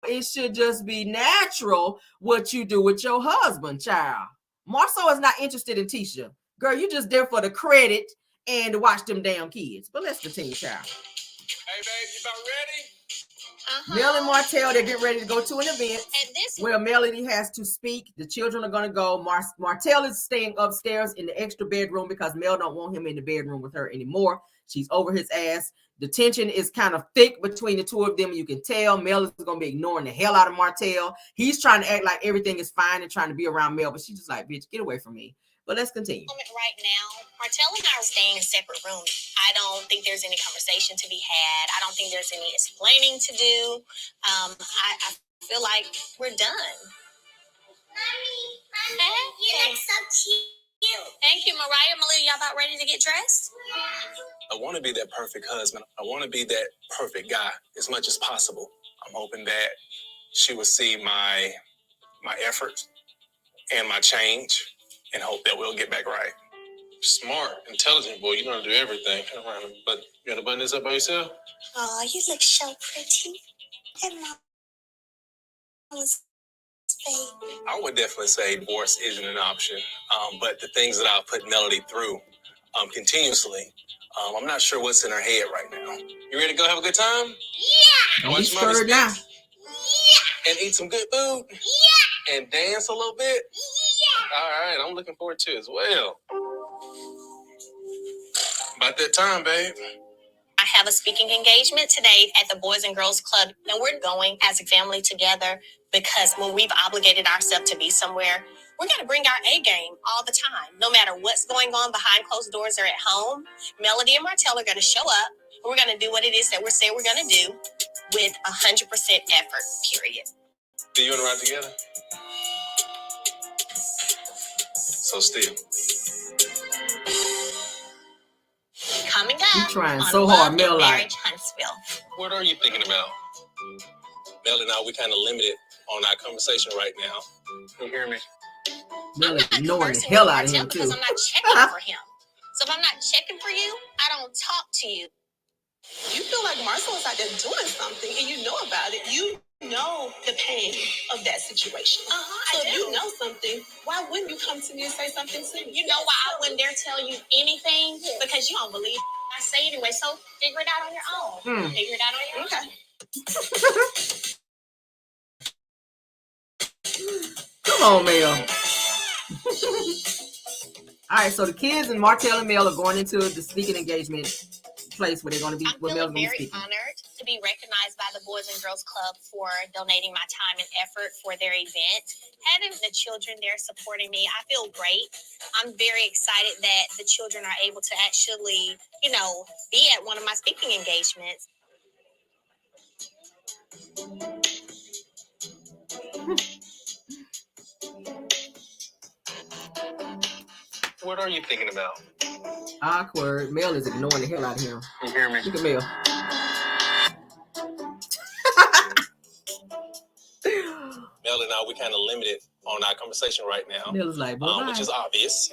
It should just be natural what you do with your husband, child. Marcel is not interested in Tisha. Girl, you just there for the credit and to watch them damn kids. But let's continue, child. Hey, babe, you about ready? Mel and Martell, they're getting ready to go to an event where Melody has to speak. The children are going to go. Martell is staying upstairs in the extra bedroom because Mel don't want him in the bedroom with her anymore. She's over his ass. The tension is kind of thick between the two of them. You can tell Mel is going to be ignoring the hell out of Martell. He's trying to act like everything is fine and trying to be around Mel, but she's just like, bitch, get away from me. But let's continue. Right now, Martell and I are staying in separate rooms. I don't think there's any conversation to be had. I don't think there's any explaining to do. I feel like we're done. Mommy, you look so cute. Thank you, Mariah. Malia, y'all about ready to get dressed? I want to be that perfect husband. I want to be that perfect guy as much as possible. I'm hoping that she will see my effort and my change and hope that we'll get back right. Smart, intelligent boy. You know how to do everything. But you gonna button this up by yourself? Oh, you look so pretty. And Mama's face. I would definitely say divorce isn't an option. But the things that I'll put Melody through continuously, I'm not sure what's in her head right now. You ready to go have a good time? Yeah. Don't be scared now. Yeah. And eat some good food? Yeah. And dance a little bit? Yeah. All right, I'm looking forward to it as well. About that time, babe. I have a speaking engagement today at the Boys and Girls Club, and we're going as a family together because when we've obligated ourselves to be somewhere, we're going to bring our A game all the time. No matter what's going on behind closed doors or at home, Melody and Martell are going to show up, and we're going to do what it is that we're saying we're going to do with 100% effort, period. Do you want to ride together? So still. Coming up, you trying on so Love hard, Mel. Marriage Huntsville. What are you thinking about? Mel and I, we kind of limited on our conversation right now. You hear me? Mel is ignoring the hell out of him, because too. I'm not checking for him. So if I'm not checking for you, I don't talk to you. You feel like Marcel is out there doing something and you know about it. You know the pain of that situation. So if you know something, why wouldn't you come to me and say something to me? You know why I wouldn't dare tell you anything? Because you don't believe I say anyway. So figure it out on your own. Figure it out on your own. Come on, Mel. All right, so the kids and Martell and Mel are going into the speaking engagement place where they're going to be. I'm feeling very honored to be recognized by the Boys and Girls Club for donating my time and effort for their event. Having the children there supporting me, I feel great. I'm very excited that the children are able to actually, be at one of my speaking engagements. What are you thinking about? Awkward. Mel is ignoring the hell out of him. You hear me? Look at Mel. Mel and I, we kind of limited on our conversation right now. Mel is like, which is obvious.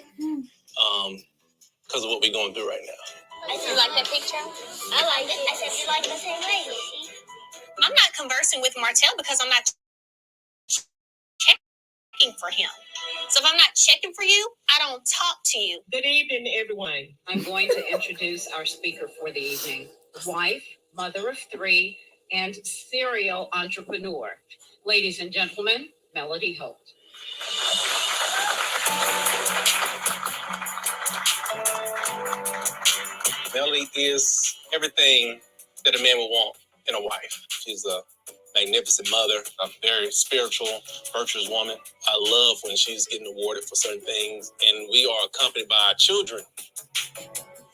Because of what we're going through right now. You like that picture? I like it. I said you like the same way. I'm not conversing with Martell because I'm not checking for him. So if I'm not checking for you, I don't talk to you. Good evening, everyone. I'm going to introduce our speaker for the evening. Wife, mother of 3, and serial entrepreneur. Ladies and gentlemen, Melody Holt. Melody is everything that a man would want in a wife. She's a magnificent mother, a very spiritual, virtuous woman. I love when she's getting awarded for certain things, and we are accompanied by our children.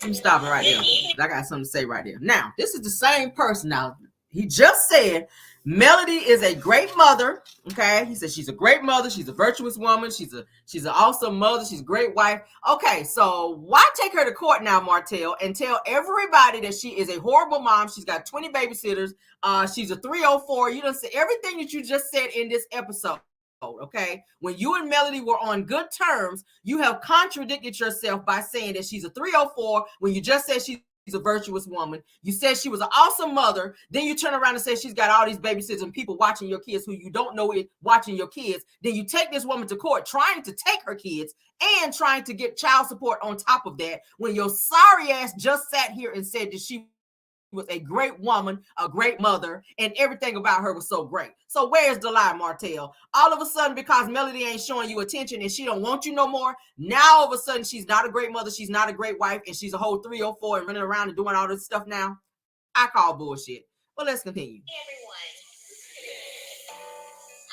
I'm stopping right there. I got something to say right there. Now, this is the same person. Now, he just said Melody is a great mother. Okay, he said she's a great mother. She's a virtuous woman. She's an awesome mother. She's a great wife. Okay, so why take her to court now, Martell, and tell everybody that she is a horrible mom? She's got 20 babysitters. She's a 304. You don't say everything that you just said in this episode. Okay, when you and Melody were on good terms, you have contradicted yourself by saying that she's a 304 when you just said she's a virtuous woman. You said she was an awesome mother. Then you turn around and say she's got all these babysitters and people watching your kids who you don't know is watching your kids. Then you take this woman to court trying to take her kids and trying to get child support on top of that when your sorry ass just sat here and said that she was a great woman, a great mother, and everything about her was so great. So where's the lie, Martell? All of a sudden, because Melody ain't showing you attention and she don't want you no more, now all of a sudden she's not a great mother, she's not a great wife, and she's a whole 304 and running around and doing all this stuff now? I call bullshit. Well, let's continue. Hey everyone.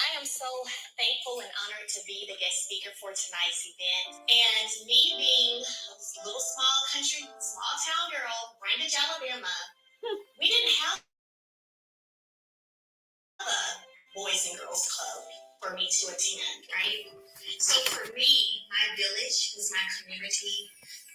I am so thankful and honored to be the guest speaker for tonight's event. And me being a little small country, small town girl, Brandon, Alabama, we didn't have a Boys and Girls Club for me to attend, right? So for me, my village was my community.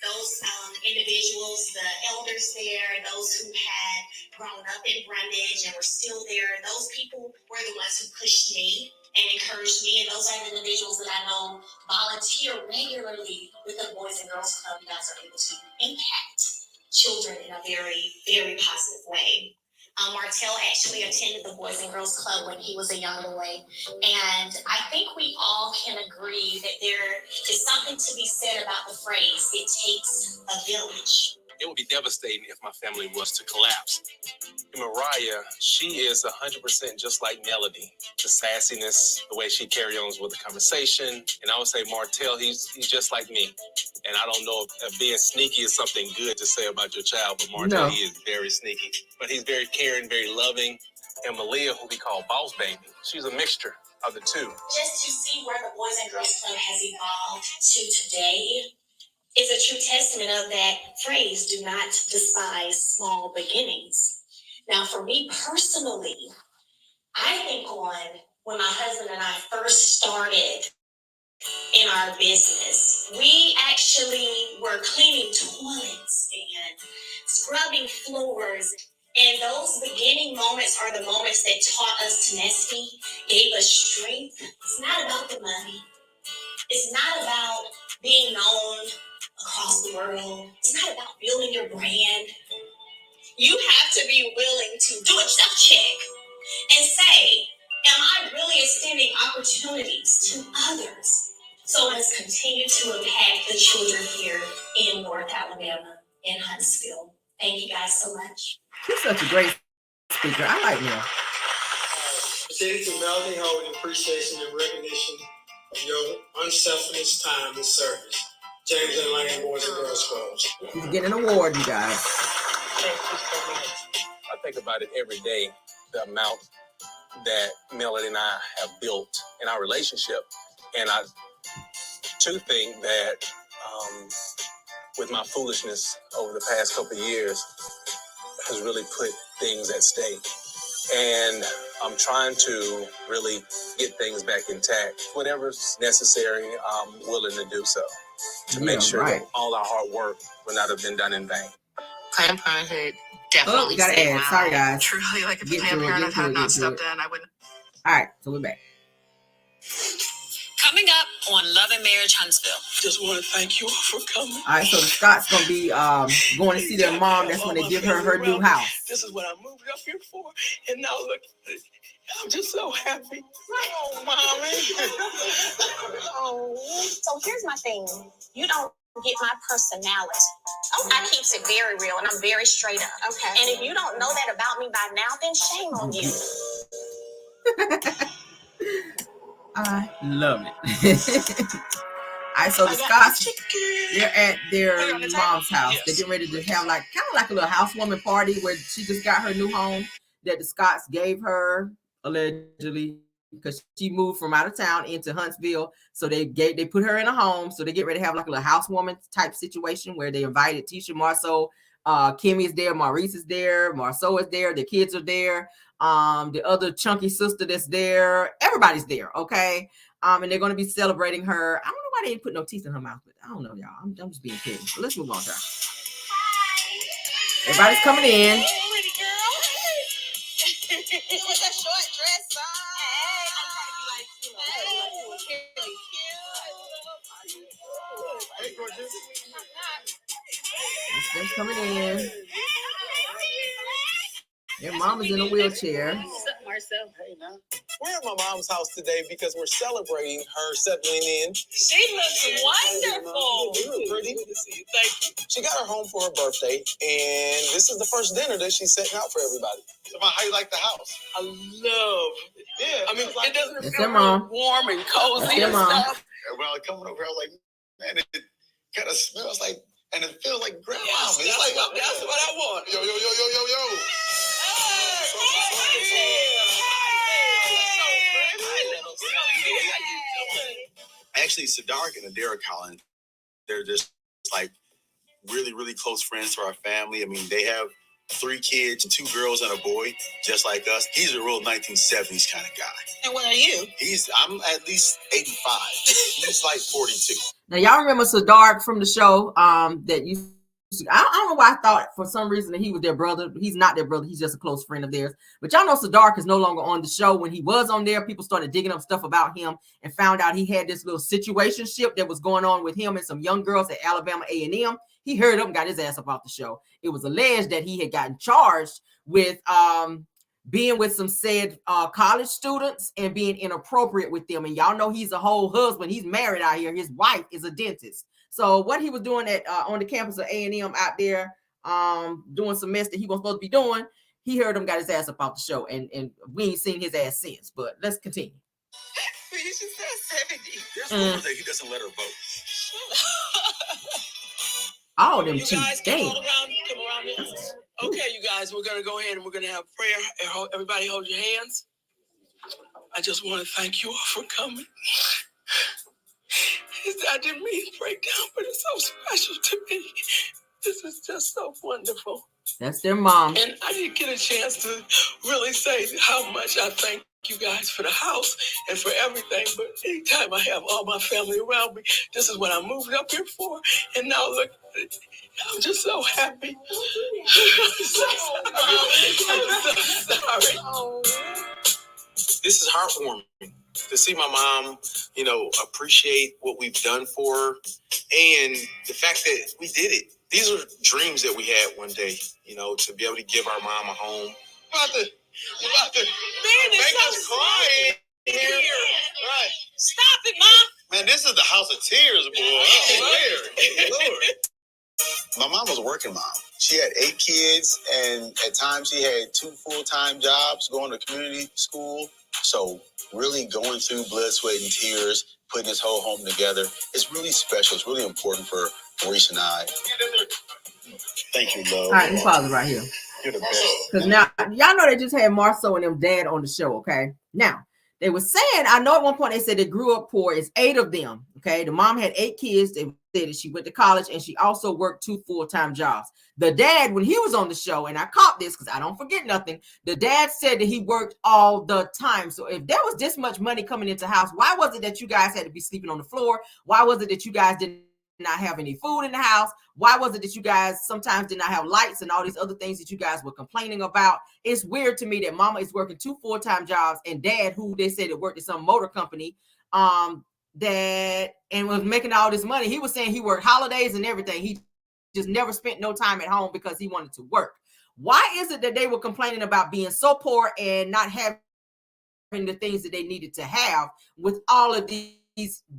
Those individuals, the elders there, those who had grown up in Brundage and were still there, those people were the ones who pushed me and encouraged me. And those are the individuals that I know volunteer regularly with the Boys and Girls Club. You guys are able to impact children in a very, very positive way. Martell actually attended the Boys and Girls Club when he was a young boy. And I think we all can agree that there is something to be said about the phrase, it takes a village. It would be devastating if my family was to collapse. Mariah, she is 100% just like Melody. The sassiness, the way she carries on with the conversation. And I would say Martell, he's just like me. And I don't know if being sneaky is something good to say about your child, but Martell, he is very sneaky. But he's very caring, very loving. And Malia, who we call Boss Baby, she's a mixture of the two. Just to see where the Boys and Girls Club has evolved to today is a true testament of that phrase, do not despise small beginnings. Now, for me personally, I think on when my husband and I first started in our business, we actually were cleaning toilets and scrubbing floors. And those beginning moments are the moments that taught us tenacity, gave us strength. It's not about the money. It's not about being known across the world. It's not about building your brand. You have to be willing to do a self check and say, am I really extending opportunities to others? So let's continue to impact the children here in North Alabama, in Huntsville. Thank you guys so much. She's such a great speaker. I like her. Proceeding to Melody Holt in appreciation and recognition of your unselfish time and service. James and Lang Boys and Girls Club. She's getting an award, you guys. Thank you so much. I think about it every day, the amount that Melody and I have built in our relationship. And I too think that with my foolishness over the past couple of years has really put things at stake. And I'm trying to really get things back intact. Whatever's necessary, I'm willing to do so to make sure that all our hard work will not have been done in vain. Planned Parenthood definitely saved my Sorry, life. guys. Truly, like if Planned Parenthood had not stepped in, I wouldn't. All right, so we're back. Coming up on Love and Marriage Huntsville. Just want to thank you all for coming. All right, so the Scott's gonna be going to see their mom. That's when they give her new house. This is what I moved up here for, and now look, I'm just so happy. Oh, mommy. So here's my thing. You don't get my personality. I keeps it very real and I'm very straight up. Okay. And if you don't know that about me by now, then shame on you. I love it. All right, so the Scots, they're at their mom's house. They're getting ready to have kind of like a little housewarming party where she just got her new home that the Scots gave her allegedly because she moved from out of town into Huntsville. So they put her in a home. So they get ready to have like a little housewarming type situation where they invited Tisha, Marceau, Kimmy is there, Maurice is there, Marceau is there, the kids are there. The other chunky sister that's there, everybody's there, okay? And they're going to be celebrating her. I don't know why they didn't put no teeth in her mouth, but I don't know, y'all. I'm just being petty. So let's move on, y'all. Everybody's coming in. Pretty girl. With that short dress on. Hey, gorgeous. They're coming in. Their mom is in a wheelchair. What's up, Marcel? Hey, now. We're at my mom's house today because we're celebrating her settling in. She looks wonderful. You look pretty. Good to see you. Thank you. She got her home for her birthday, and this is the first dinner that she's setting out for everybody. So how you like the house? I love it. Yeah. I mean, it doesn't It's feel their mom. warm and cozy and mom. stuff. When I was coming over, I was like, man, it kind of smells like, and it feels like grandma. Yes, It's like, that's what I want. yo, yo, yo, yo, yo, yo. Actually, Sadark and Adara Collins, they're just like really, really close friends to our family. I mean, they have 3 kids, 2 girls and a boy, just like us. He's a real 1970s kind of guy. And what are you? I'm at least 85. He's like 42. Now, y'all remember Sadark from the show that you I don't know why I thought for some reason that he was their brother. He's not their brother. He's just a close friend of theirs. But y'all know Sadark is no longer on the show. When he was on there, people started digging up stuff about him and found out he had this little situationship that was going on with him and some young girls at Alabama A&M. He heard up and got his ass up off the show. It was alleged that he had gotten charged with being with some said college students and being inappropriate with them. And y'all know he's a whole husband. He's married out here. His wife is a dentist. So what he was doing at on the campus of A&M out there doing some mess that he wasn't supposed to be doing, he heard him, got his ass up off the show, and we ain't seen his ass since. But let's continue. You should say 70. There's rumors that he doesn't let her vote. All them You cheap guys come things. around here. Okay, you guys, we're going to go ahead and we're going to have prayer. Everybody hold your hands. I just want to thank you all for coming. I didn't mean to break down, but it's so special to me. This is just so wonderful. That's their mom. And I didn't get a chance to really say how much I thank you guys for the house and for everything. But anytime I have all my family around me, this is what I moved up here for. And now look, I'm just so happy. I'm so sorry. This is heartwarming to see my mom, appreciate what we've done for her and the fact that we did it. These are dreams that we had one day, to be able to give our mom a home. You're about to make us cry in here. Right. Stop it, Mom. Man, this is the house of tears, boy. I swear. Lord. My mom was a working mom. She had 8 kids, and at times she had 2 full-time jobs, going to community school. So really going through blood, sweat, and tears, putting this whole home together, it's really special. It's really important for Maurice and I. Thank you, love. All right, let's pause it right here. You're the best. Because now, y'all know they just had Marceau and them dad on the show, okay? Now, They were saying, I know at one point they said they grew up poor. It's 8 of them. Okay. The mom had 8 kids. They said that she went to college and she also worked 2 full-time jobs. The dad, when he was on the show, and I caught this because I don't forget nothing, the dad said that he worked all the time. So if there was this much money coming into the house, why was it that you guys had to be sleeping on the floor? Why was it that you guys didn't not have any food in the house? Why was it that you guys sometimes did not have lights and all these other things that you guys were complaining about? It's weird to me that mama is working 2 full-time jobs and dad, who they said it worked at some motor company, that and was making all this money. He was saying he worked holidays and everything. He just never spent no time at home because he wanted to work. Why is it that they were complaining about being so poor and not having the things that they needed to have with all of these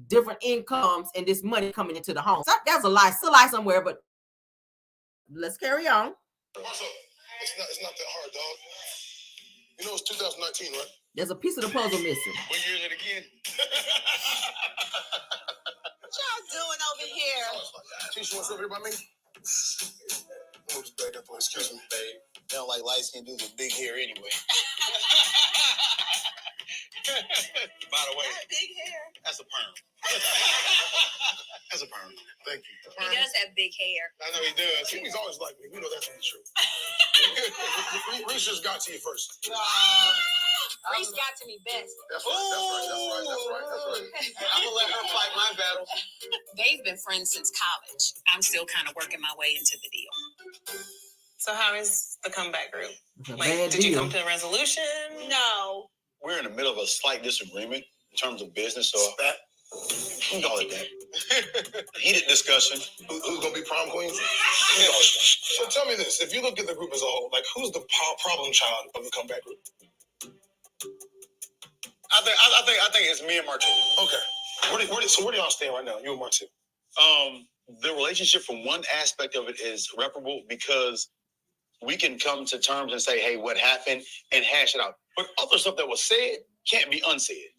different incomes and this money coming into the home? So that's a lie, still lie somewhere, but let's carry on. It's not that hard, dog. You know it's 2019, right? There's a piece of the puzzle missing. What year is it again? What y'all doing over here? Tisha, what's up here by me? Oh, just back up, excuse me, babe. They don't like light-skinned dudes with big hair anyway. By the way, Big hair. that's a perm. That's a perm. Thank you. He does have big hair. I know he does. He's always like me. We know that's not true. Reese just got to you first. Reese got to me best. That's right. I'm gonna let her fight my battle. They've been friends since college. I'm still kind of working my way into the deal. So how is the comeback group? Did you come to a resolution? No. We're in the middle of a slight disagreement in terms of business, so That. we call it that. Heated discussion. Who's gonna be prom queen? So tell me this: if you look at the group as a whole, like who's the problem child of the comeback group? I think it's me and Martin. Okay. Where do y'all stand right now? You and Martin. The relationship from one aspect of it is reparable because we can come to terms and say, hey, what happened, and hash it out. But other stuff that was said can't be unsaid.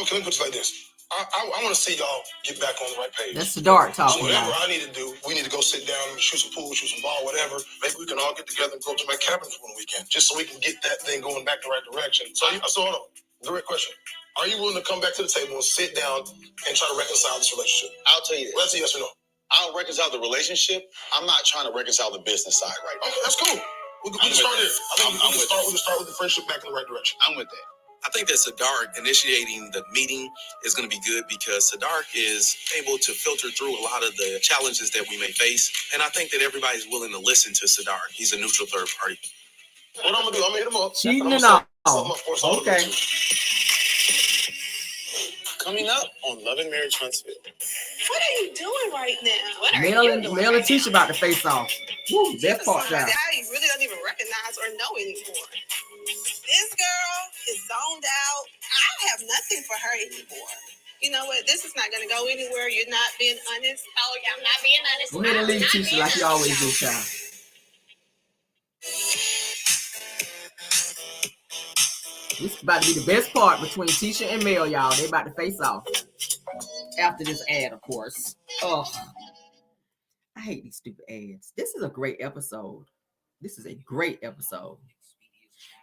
Okay, let me put it like this. I want to see y'all get back on the right page. That's the dark So talking. whatever I need to do, we need to go sit down and shoot some pool, shoot some ball, whatever. Maybe we can all get together and go to my cabin for one weekend, just so we can get that thing going back the right direction. So hold on. Direct question. Are you willing to come back to the table and sit down and try to reconcile this relationship? I'll tell you this. Well, that's a yes or no. I'll reconcile the relationship. I'm not trying to reconcile the business side right now. Okay, that's cool. We can start there. I think we can start with the friendship back in the right direction. I'm with that. I think that Sadark initiating the meeting is going to be good because Sadark is able to filter through a lot of the challenges that we may face. And I think that everybody's willing to listen to Sadark. He's a neutral third party. What I'm going to do, I'm going to hit him up. Cheating and all. Okay. Coming up on Love and Marriage Huntsville. What are you doing right now? Mel and Tisha about to face off. Woo, best part Somebody down. I really don't even recognize or know anymore. This girl is zoned out. I have nothing for her anymore. You know what? This is not going to go anywhere. You're not being honest. Oh, yeah, I'm not being honest. Go ahead and leave Tisha like you always do, child. This is about to be the best part between Tisha and Mel, y'all. They about to face off. After this ad, of course. Oh, I hate these stupid ads. This is a great episode. This is a great episode.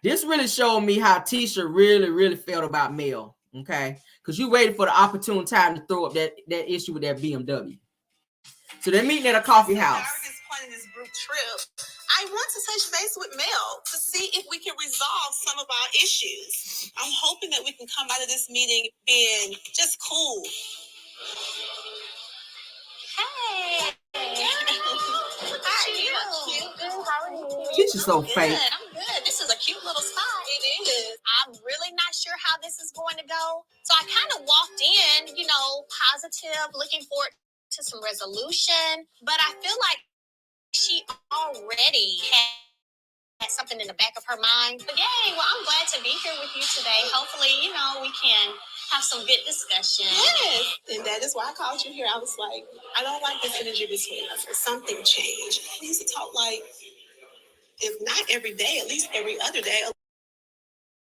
This really showed me how Tisha really felt about Mel. Okay, because you waited for the opportune time to throw up that issue with that BMW. So they're meeting at a coffee house. At this point in this group trip, I want to touch base with Mel to see if we can resolve some of our issues. I'm hoping that we can come out of this meeting being just cool. Hey. How are you? Cute. Good. How are you? Tisha's so fake. I'm good. This is a cute little spot. It is. I'm really not sure how this is going to go. So I kind of walked in, positive, looking forward to some resolution. But I feel like she already had something in the back of her mind. But yay, well, I'm glad to be here with you today. Hopefully, we can have some good discussion. Yes. And that is why I called you here. I was like, I don't like this energy between us. Something changed. We used to talk like, if not every day, at least every other day, at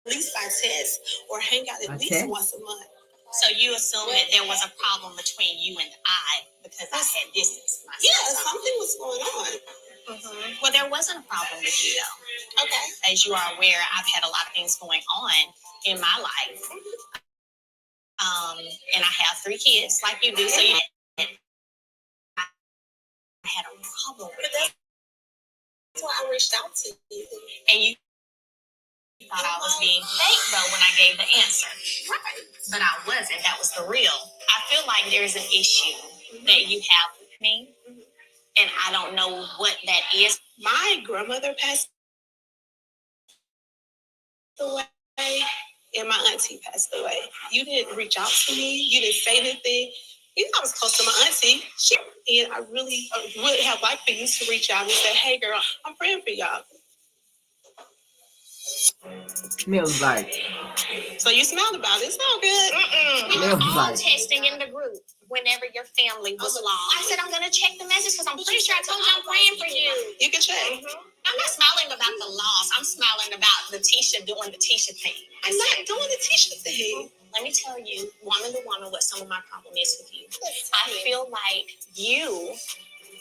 least by text, or hang out at least once a month. So you assume that there was a problem between you and I because I had distance myself. Yeah, something was going on. Mm-hmm. Well, there wasn't a problem with you, though. Okay. As you are aware, I've had a lot of things going on in my life. And I have 3 kids like you do, so you I had a problem with it. That's why I reached out to you. And you thought I was being fake though when I gave the answer. Right. But I wasn't. That was the real. I feel like there's an issue that you have with me, and I don't know what that is. My grandmother passed away, and my auntie passed away. You didn't reach out to me. You didn't say anything. You know, I was close to my auntie. And I really would have liked for you to reach out and say, "Hey, girl, I'm praying for y'all." Mills like. So you smiled about it. It's all good. We were Mills all like. texting in the group whenever your family was lost. I said, I'm going to check the message because I'm pretty sure I told you I'm praying for you. You can check. I'm not smiling about the loss. I'm smiling about Letitia doing the Tisha thing. I'm not doing the Tisha thing. Let me tell you, woman to woman, what some of my problem is with you. I feel like you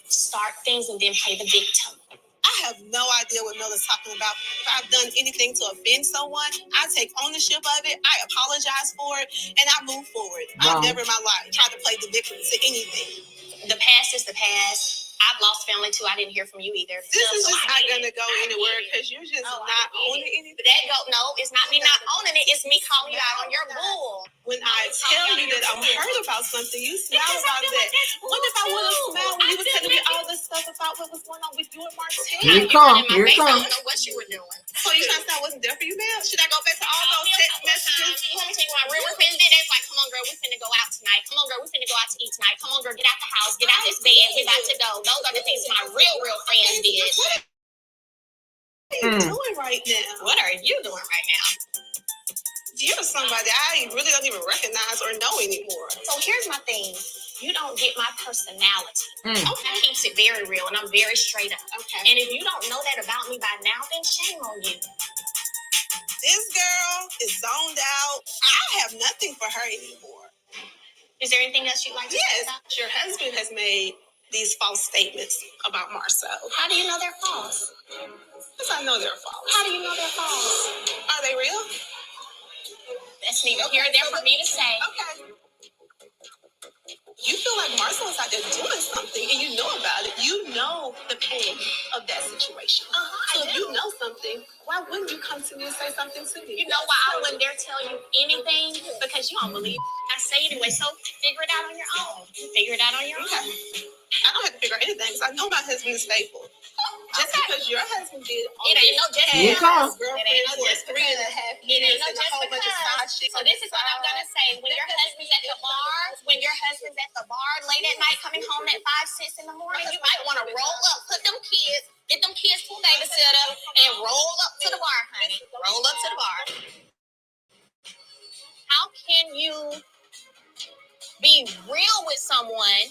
start things and then play the victim. I have no idea what Mel is talking about. If I've done anything to offend someone, I take ownership of it. I apologize for it, and I move forward. Wow. I've never in my life tried to play the victim to anything. The past is the past. I've lost family too. I didn't hear from you either. This is just not going to go anywhere because you're just not owning anything. No, it's not me not owning it. It's me calling you out on your bull. When I tell you that I'm hurt about something, you smile about that. What if I would have smiled when you were telling me all this stuff about what was going on with you and Martell? Here it comes. Here it I comes. don't know what you were doing. So you trying to say I wasn't there for you, man? Should I go back to all those text messages? Let me tell you what my real friends did. They was like, come on, girl, we finna go out tonight. Come on, girl, we finna go out to eat tonight. Come on, girl, get out the house. Get out this bed. We about to go. Those are the things my real friends did. What are you doing right now? What are you doing right now? You're somebody I really don't even recognize or know anymore. So here's my thing. You don't get my personality. Mm. That keeps it very real, and I'm very straight up. Okay. And if you don't know that about me by now, then shame on you. This girl is zoned out. I have nothing for her anymore. Is there anything else you'd like to say about? Your husband has made these false statements about Marcel. How do you know they're false? Because I know they're false. How do you know they're false? Are they real? That's neither here nor there for me to say. Okay. You feel like Marcel is out there doing something and you know about it. You know the pain of that situation. So if you know something, why wouldn't you come to me and say something to me? You know why I wouldn't dare tell you anything? Because you don't believe I say anyway. So figure it out on your own. Figure it out on your own. I don't have to figure out anything because I know my husband is faithful. Just because your husband did It ain't no just Here it comes. girlfriend for 3.5 years and a whole bunch of side shit. So this is what I'm gonna say. When your husband's at the bar, late at night, coming home at 5, 6 in the morning, you might want to roll up, get them kids to a babysitter, and roll up to the bar, honey. Roll up to the bar. How can you be real with someone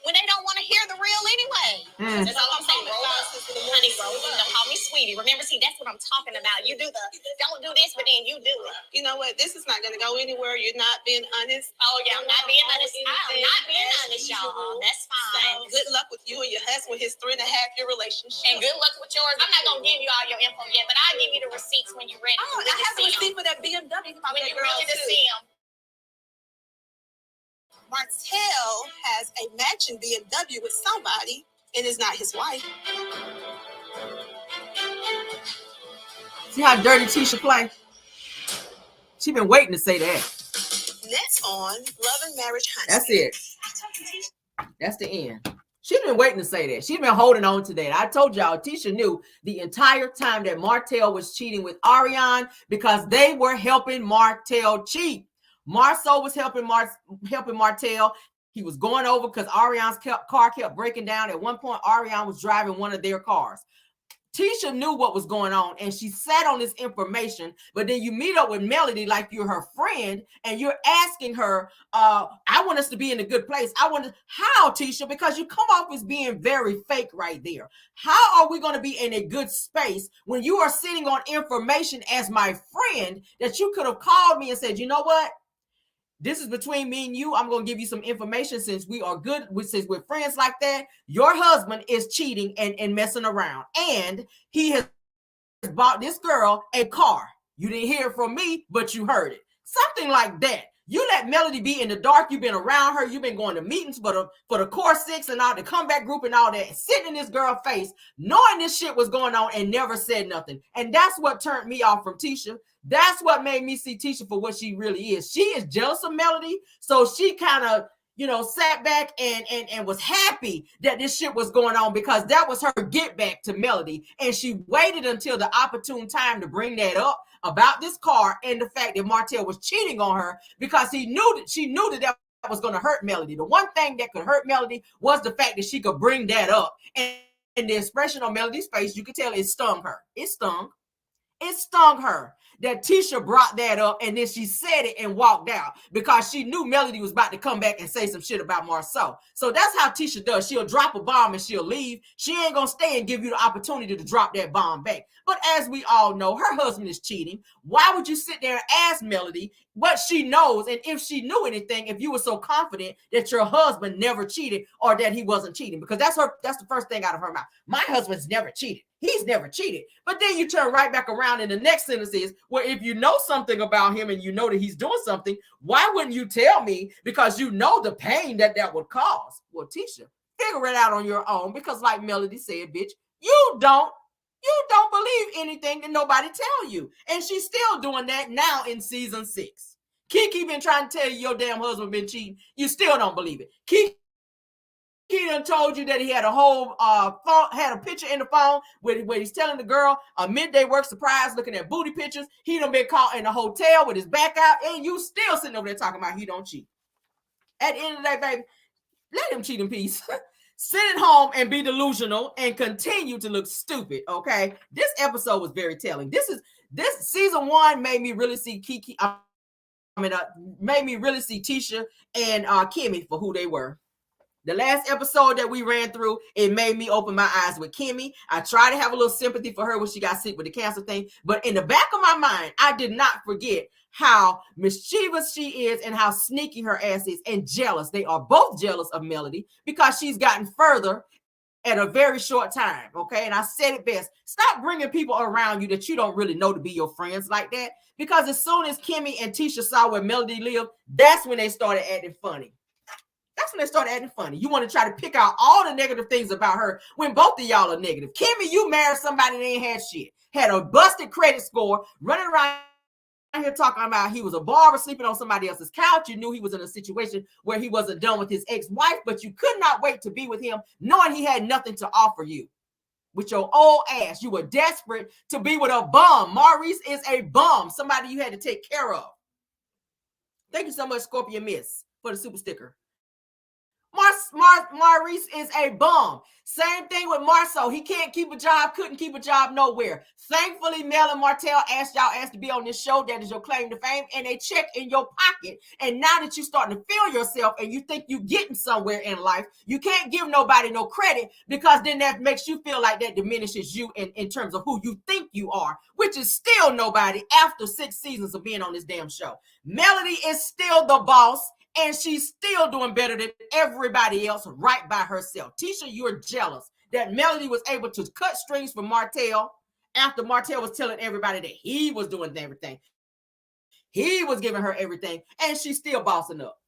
when they don't want to hear the real anyway? That's all I'm saying. Roll up, honey. Roll up. Don't call me sweetie. Remember, see, that's what I'm talking about. You do don't do this, but then you do it. You know what? This is not going to go anywhere. You're not being honest. Oh yeah, I'm not being honest. I'm not being honest, y'all. That's fine. So good luck with you and your husband with his 3.5-year relationship. And good luck with yours. I'm not gonna give you all your info yet, but I'll give you the receipts when you're ready. Oh, I have a receipt for that BMW. When you're ready to see them. Martell has a matching BMW with somebody and is not his wife. See how dirty Tisha play? She been waiting to say that. Next on Love and Marriage Hunt. That's it. That's the end. She's been waiting to say that. She's been holding on to that. I told y'all, Tisha knew the entire time that Martell was cheating with Ariane because they were helping Martell cheat. Marceau was helping Martell. He was going over because Ariane's car kept breaking down. At one point, Ariane was driving one of their cars. Tisha knew what was going on, and she sat on this information. But then you meet up with Melody like you're her friend, and you're asking her, I want us to be in a good place. How, Tisha? Because you come off as being very fake right there. How are we going to be in a good space when you are sitting on information as my friend that you could have called me and said, you know what? This is between me and you. I'm going to give you some information since we are good. Since we're friends like that, your husband is cheating and messing around. And he has bought this girl a car. You didn't hear it from me, but you heard it. Something like that. You let Melody be in the dark. You've been around her. You've been going to meetings for the Core 6 and all the comeback group and all that, sitting in this girl's face, knowing this shit was going on and never said nothing. And that's what turned me off from Tisha. That's what made me see Tisha for what she really is. She is jealous of Melody. So she kind of, sat back and was happy that this shit was going on, because that was her get back to Melody. And she waited until the opportune time to bring that up about this car and the fact that Martell was cheating on her, because she knew that was going to hurt Melody. The one thing that could hurt Melody was the fact that she could bring that up. And the expression on Melody's face, you could tell it stung her. It stung her that Tisha brought that up, and then she said it and walked out, because she knew Melody was about to come back and say some shit about Marceau. So that's how Tisha does. She'll drop a bomb and she'll leave. She ain't gonna stay and give you the opportunity to drop that bomb back. But as we all know, her husband is cheating. Why would you sit there and ask Melody what she knows, and if she knew anything, if you were so confident that your husband never cheated or that he wasn't cheating? Because that's the first thing out of her mouth. My husband's never cheated. He's never cheated. But then you turn right back around, and the next sentence is, well, if you know something about him and you know that he's doing something, why wouldn't you tell me? Because you know the pain that would cause. Well, Tisha, figure it out on your own, because like Melody said, bitch, you don't believe anything that nobody tell you. And she's still doing that now in season 6. Kiki been trying to tell you your damn husband been cheating. You still don't believe it. Kiki done told you that he had a whole phone, had a picture in the phone where he's telling the girl a midday work surprise, looking at booty pictures. He done been caught in a hotel with his back out, and you still sitting over there talking about he don't cheat. At the end of the day, baby, let him cheat in peace. Sit at home and be delusional and continue to look stupid, okay? This episode was very telling. This season 1 made me really see Kiki. Made me really see Tisha and Kimmy for who they were. The last episode that we ran through, it made me open my eyes with Kimmy. I tried to have a little sympathy for her when she got sick with the cancer thing. But in the back of my mind, I did not forget how mischievous she is and how sneaky her ass is, and jealous. They are both jealous of Melody because she's gotten further at a very short time, okay? And I said it best. Stop bringing people around you that you don't really know to be your friends like that. Because as soon as Kimmy and Tisha saw where Melody lived, that's when they started acting funny. That's when they started acting funny. You want to try to pick out all the negative things about her when both of y'all are negative. Kimmy, you married somebody that ain't had shit. Had a busted credit score, running around here talking about he was a barber sleeping on somebody else's couch. You knew he was in a situation where he wasn't done with his ex-wife, but you could not wait to be with him, knowing he had nothing to offer you. With your old ass, you were desperate to be with a bum. Maurice is a bum, somebody you had to take care of. Thank you so much, Scorpion Miss, for the super sticker. Maurice is a bum. Same thing with Marceau. He can't keep a job, couldn't keep a job nowhere. Thankfully, Mel and Martell asked to be on this show. That is your claim to fame, and they check in your pocket. And now that you're starting to feel yourself and you think you're getting somewhere in life, you can't give nobody no credit, because then that makes you feel like that diminishes you in terms of who you think you are, which is still nobody after 6 seasons of being on this damn show. Melody is still the boss, and she's still doing better than everybody else right by herself. Tisha, you're jealous that Melody was able to cut strings for Martell after Martell was telling everybody that he was doing everything. He was giving her everything, and she's still bossing up.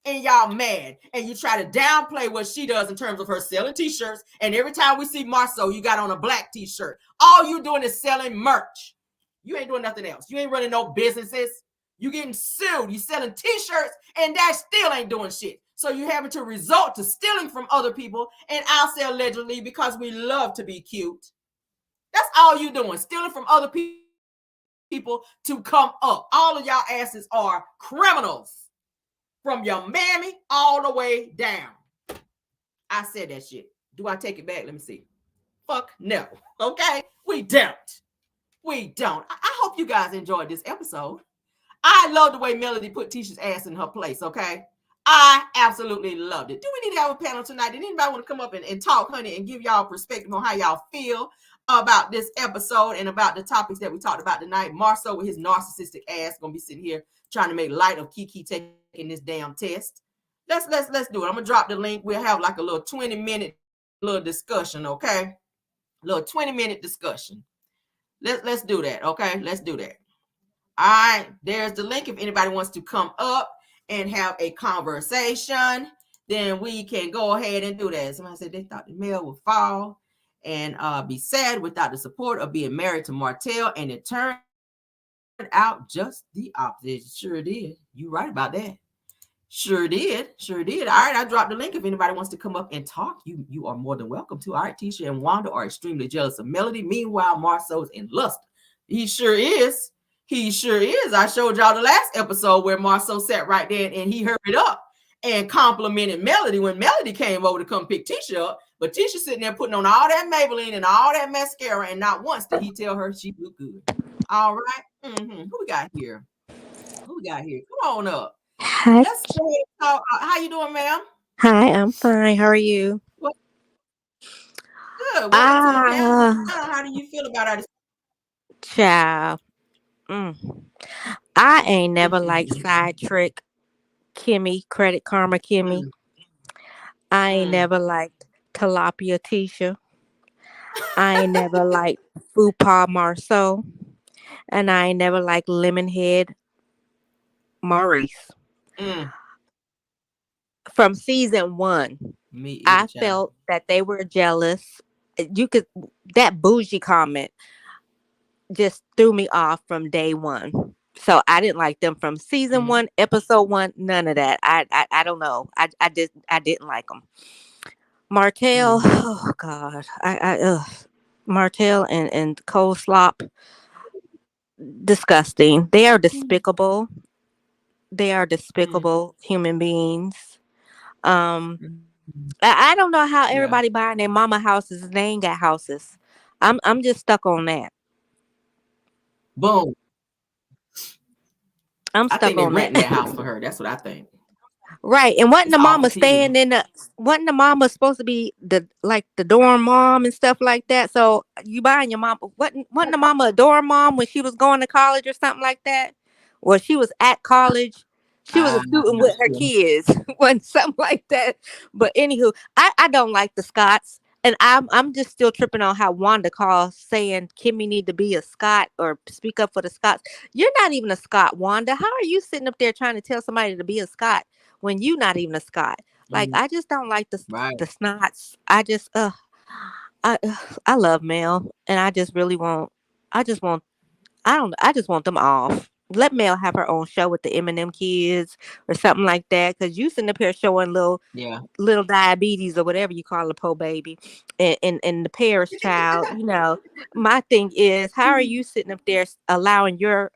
And y'all mad, and you try to downplay what she does in terms of her selling t-shirts, and every time we see Marceau, you got on a black t-shirt. All you doing is selling merch. You ain't doing nothing else. You ain't running no businesses. You getting sued. You selling t-shirts, and that still ain't doing shit. So you having to resort to stealing from other people, and I'll say allegedly because we love to be cute. That's all you doing, stealing from other people to come up. All of y'all asses are criminals, from your mammy all the way down. I said that shit. Do I take it back? Let me see. Fuck no. Okay? We don't. I hope you guys enjoyed this episode. I love the way Melody put Tisha's ass in her place, okay? I absolutely loved it. Do we need to have a panel tonight? Did anybody want to come up and talk, honey, and give y'all perspective on how y'all feel about this episode and about the topics that we talked about tonight? Marceau with his narcissistic ass gonna be sitting here trying to make light of Kiki taking this damn test. Let's do it. I'm gonna drop the link. We'll have like a little 20-minute little discussion, okay? A little 20-minute discussion. Let's do that, okay? Let's do that. All right, there's the link. If anybody wants to come up and have a conversation, then we can go ahead and do that. Somebody said they thought the mail would fall and be sad without the support of being married to Martell, and it turned out just the opposite. It sure did. You right about that. Sure did. All right, I dropped the link. If anybody wants to come up and talk, you are more than welcome to. All right, Tisha and Wanda are extremely jealous of Melody. Meanwhile, Marceau's in lust. He sure is. I showed y'all the last episode where Marceau sat right there and he hurried up and complimented Melody when Melody came over to come pick Tisha up. But Tisha sitting there putting on all that Maybelline and all that mascara, and not once did he tell her she looked good. All right. Who we got here? Come on up. Hi. Let's go ahead and talk. How you doing, ma'am? Hi, I'm fine. How are you? Good. Welcome to the panel. How do you feel about our Child. I ain't never liked side trick Kimmy, Credit Karma Kimmy. I ain't never liked Tilapia Tisha. I ain't never liked Fupa Marceau. And I ain't never liked Lemonhead Maurice. From season 1, I felt that they were jealous. That bougie comment just threw me off from day 1. So I didn't like them from season 1, episode 1, none of that. I don't know. I didn't like them. Martell, oh God. Martell and Cole Slop, disgusting. They are despicable. They are despicable human beings. I don't know how everybody buying their mama houses and they ain't got houses. I'm just stuck on that. Boom. I'm I stuck think they on renting that that. house for her. That's what I think. Right. And wasn't It's the mama awful TV. staying wasn't the mama supposed to be the dorm mom and stuff like that? So you buying your mom, wasn't the mama a dorm mom when she was going to college or something like that? Or she was at college. She was a student Not with her sure. kids. Wasn't something like that. But anywho, I don't like the Scots. And I'm just still tripping on how Wanda calls saying Kimmy need to be a Scot or speak up for the Scots. You're not even a Scot, Wanda. How are you sitting up there trying to tell somebody to be a Scot when you not even a Scot? Like, I just don't like the snots. I just I love Mel, and I just really want. I just want. I just want them off. Let Mel have her own show with the Eminem kids or something like that. Cause you sitting up here showing little diabetes or whatever you call a po baby, and the Paris child. My thing is, how are you sitting up there allowing your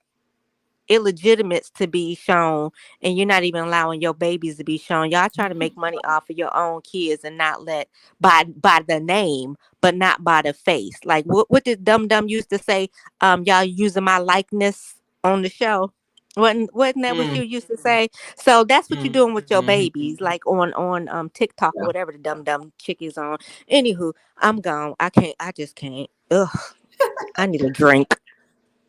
illegitimates to be shown, and you're not even allowing your babies to be shown? Y'all trying to make money off of your own kids and not let by the name, but not by the face. Like what did Dum Dum used to say? Y'all using my likeness on the show. Wasn't that what you used to say? So that's what you're doing with your babies, like on TikTok or whatever the Dum Dum chick is on. Anywho, I'm gone. I just can't. Ugh. I need a drink.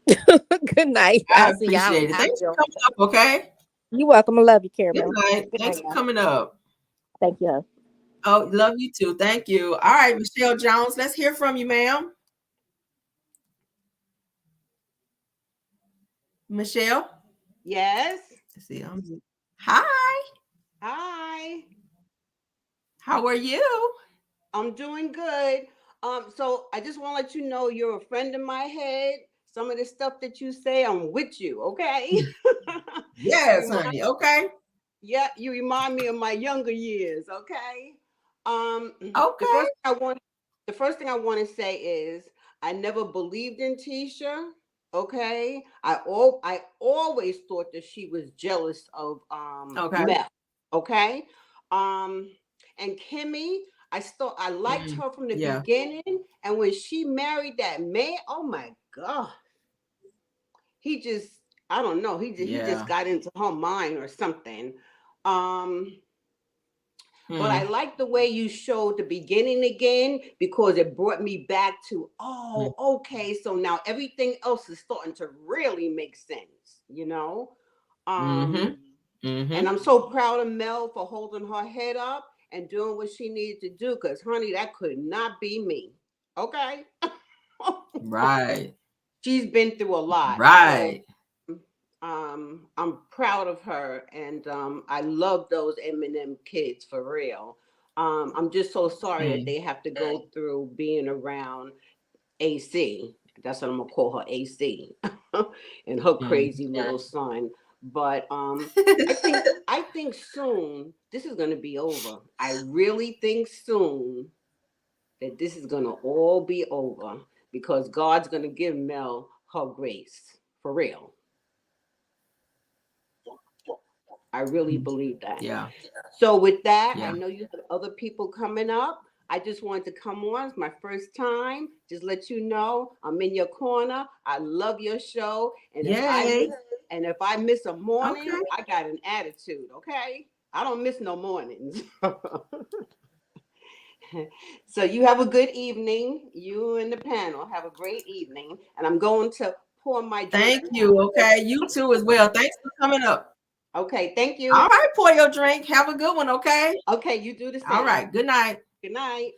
Good night. I I'll see y'all. appreciate it. Thanks for coming up, okay? You're welcome. I love you, Good Caramel. night. Thanks for coming up. Thank you. Oh, love you too. Thank you. All right, Michelle Jones, let's hear from you, ma'am. Michelle? Yes. Let's see. Hi. Hi. How are you? I'm doing good. So I just want to let you know you're a friend in my head. Some of the stuff that you say, I'm with you, okay? Yes, honey. Okay. Yeah, you remind me of my younger years, okay? Okay. The first thing I want to say is I never believed in Tisha. Okay. I always thought that she was jealous of Meth. Okay. And Kimmy, I liked her from the beginning. And when she married that man, oh my God. I don't know, he just got into her mind or something. But I like the way you showed the beginning again, because it brought me back to, okay, so now everything else is starting to really make sense, And I'm so proud of Mel for holding her head up and doing what she needed to do, because, honey, that could not be me. Okay? Right. She's been through a lot. Right. So I'm proud of her, and I love those Eminem kids for real. I'm just so sorry that they have to go through being around AC. That's what I'm gonna call her, AC, and her crazy little son. But I think soon this is gonna be over. I really think soon that this is gonna all be over because God's gonna give Mel her grace for real. I really believe that. Yeah. So with that, I Yeah. know you have other people coming up. I just wanted to come on. It's my first time. Just let you know I'm in your corner. I love your show. Yay. And if I miss a morning, Okay. I got an attitude, okay? I don't miss no mornings. So you have a good evening. You and the panel have a great evening. And I'm going to pour my drink. Thank you. Okay. You too as well. Thanks for coming up. Okay, thank All you. right. Pour your drink. Have a good one. Okay. Okay, you do the same. All right. Good night. Good night.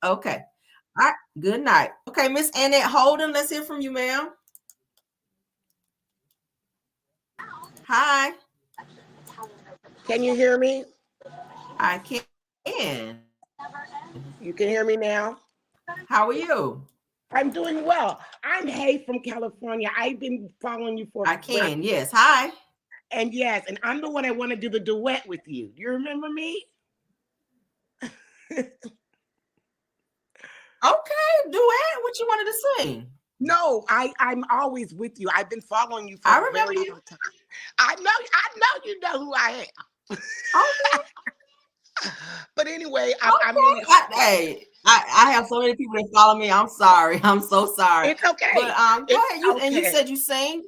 Okay. All right. Good night. Okay, Miss Annette Holden, let's hear from you, ma'am. Hi. Can you hear me? I can. You can hear me now? How are you? I'm doing well. I'm Hay from California. I've been following you for I can. Yes. Hi. And yes, and I'm the one that want to do the duet with you. You remember me? Okay, duet. What you wanted to sing? No, I'm always with you. I've been following you for I a remember very you. long time. I know you know who I am. Okay. But anyway, I'm Okay. really I have so many people that follow me. I'm sorry. I'm so sorry. It's okay. But go It's ahead. You and you okay. said you sing.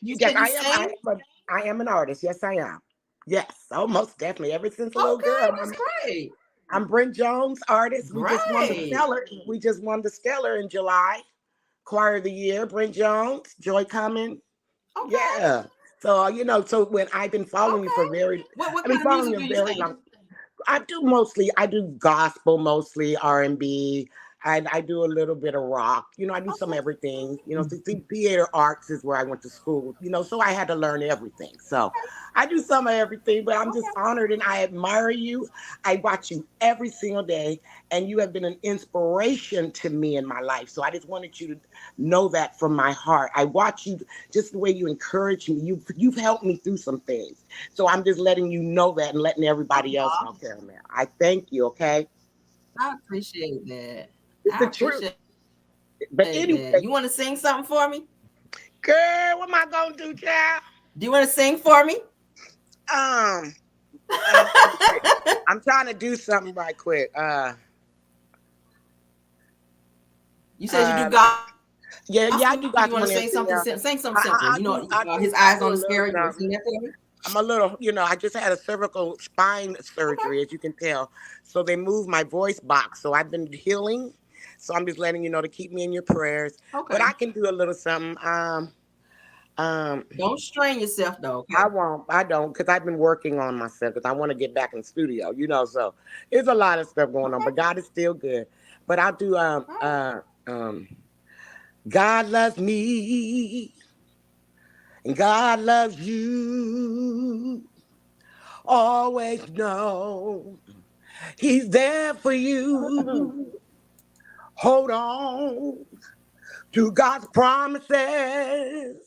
You Yes, said you sing. I am an artist. Yes, I am. Yes, oh, most definitely. Ever since a little Okay, girl, that's great. I'm Brent Jones, artist. We just won the Great. Stellar. We just won the Stellar in July. Choir of the Year, Brent Jones, Joy Cumming. Okay. Yeah. So so when I've been following you for What I've been kind of following music do you you very sing? long. I do gospel mostly, R&B. I do a little bit of rock. I do some everything. The theater arts is where I went to school. So I had to learn everything. So I do some of everything, but I'm just honored and I admire you. I watch you every single day, and you have been an inspiration to me in my life. So I just wanted you to know that from my heart. I watch you just the way you encourage me. You've helped me through some things. So I'm just letting you know that and letting everybody else know, Caramel. I thank you, okay? I appreciate that. It's I the truth. appreciate But anyway, that. You want to sing something for me? girl, what am I gonna do, child? Do you want to sing for me? I'm trying to do something right quick. You said you do gospel. Yeah, I do You gospel want on to there. sing something? Sing something simple. His I eyes do on a the little sparrow. You want to something. sing that for me? I'm a little, I just had a cervical spine surgery, as you can tell. So they moved my voice box. So I've been healing. So I'm just letting you know to keep me in your prayers. Okay. But I can do a little something. Don't strain yourself though. Okay? I won't. I don't, because I've been working on myself because I want to get back in the studio, So there's a lot of stuff going on, but God is still good. But I'll do God loves me and God loves you. Always know He's there for you. Hold on to God's promises,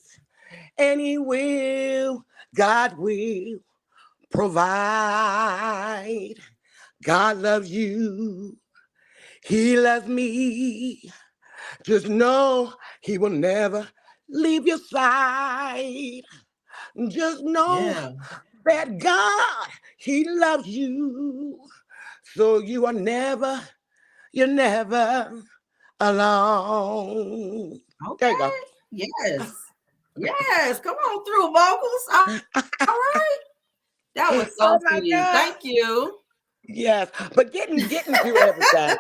and God will provide. God loves you. He loves me. Just know He will never leave your side. Just know that God, He loves you. So you're never alone. Okay. There you go. Yes. Come on through, vocals. All right. That was so sweet. God. Thank you. Yes, but getting through everything.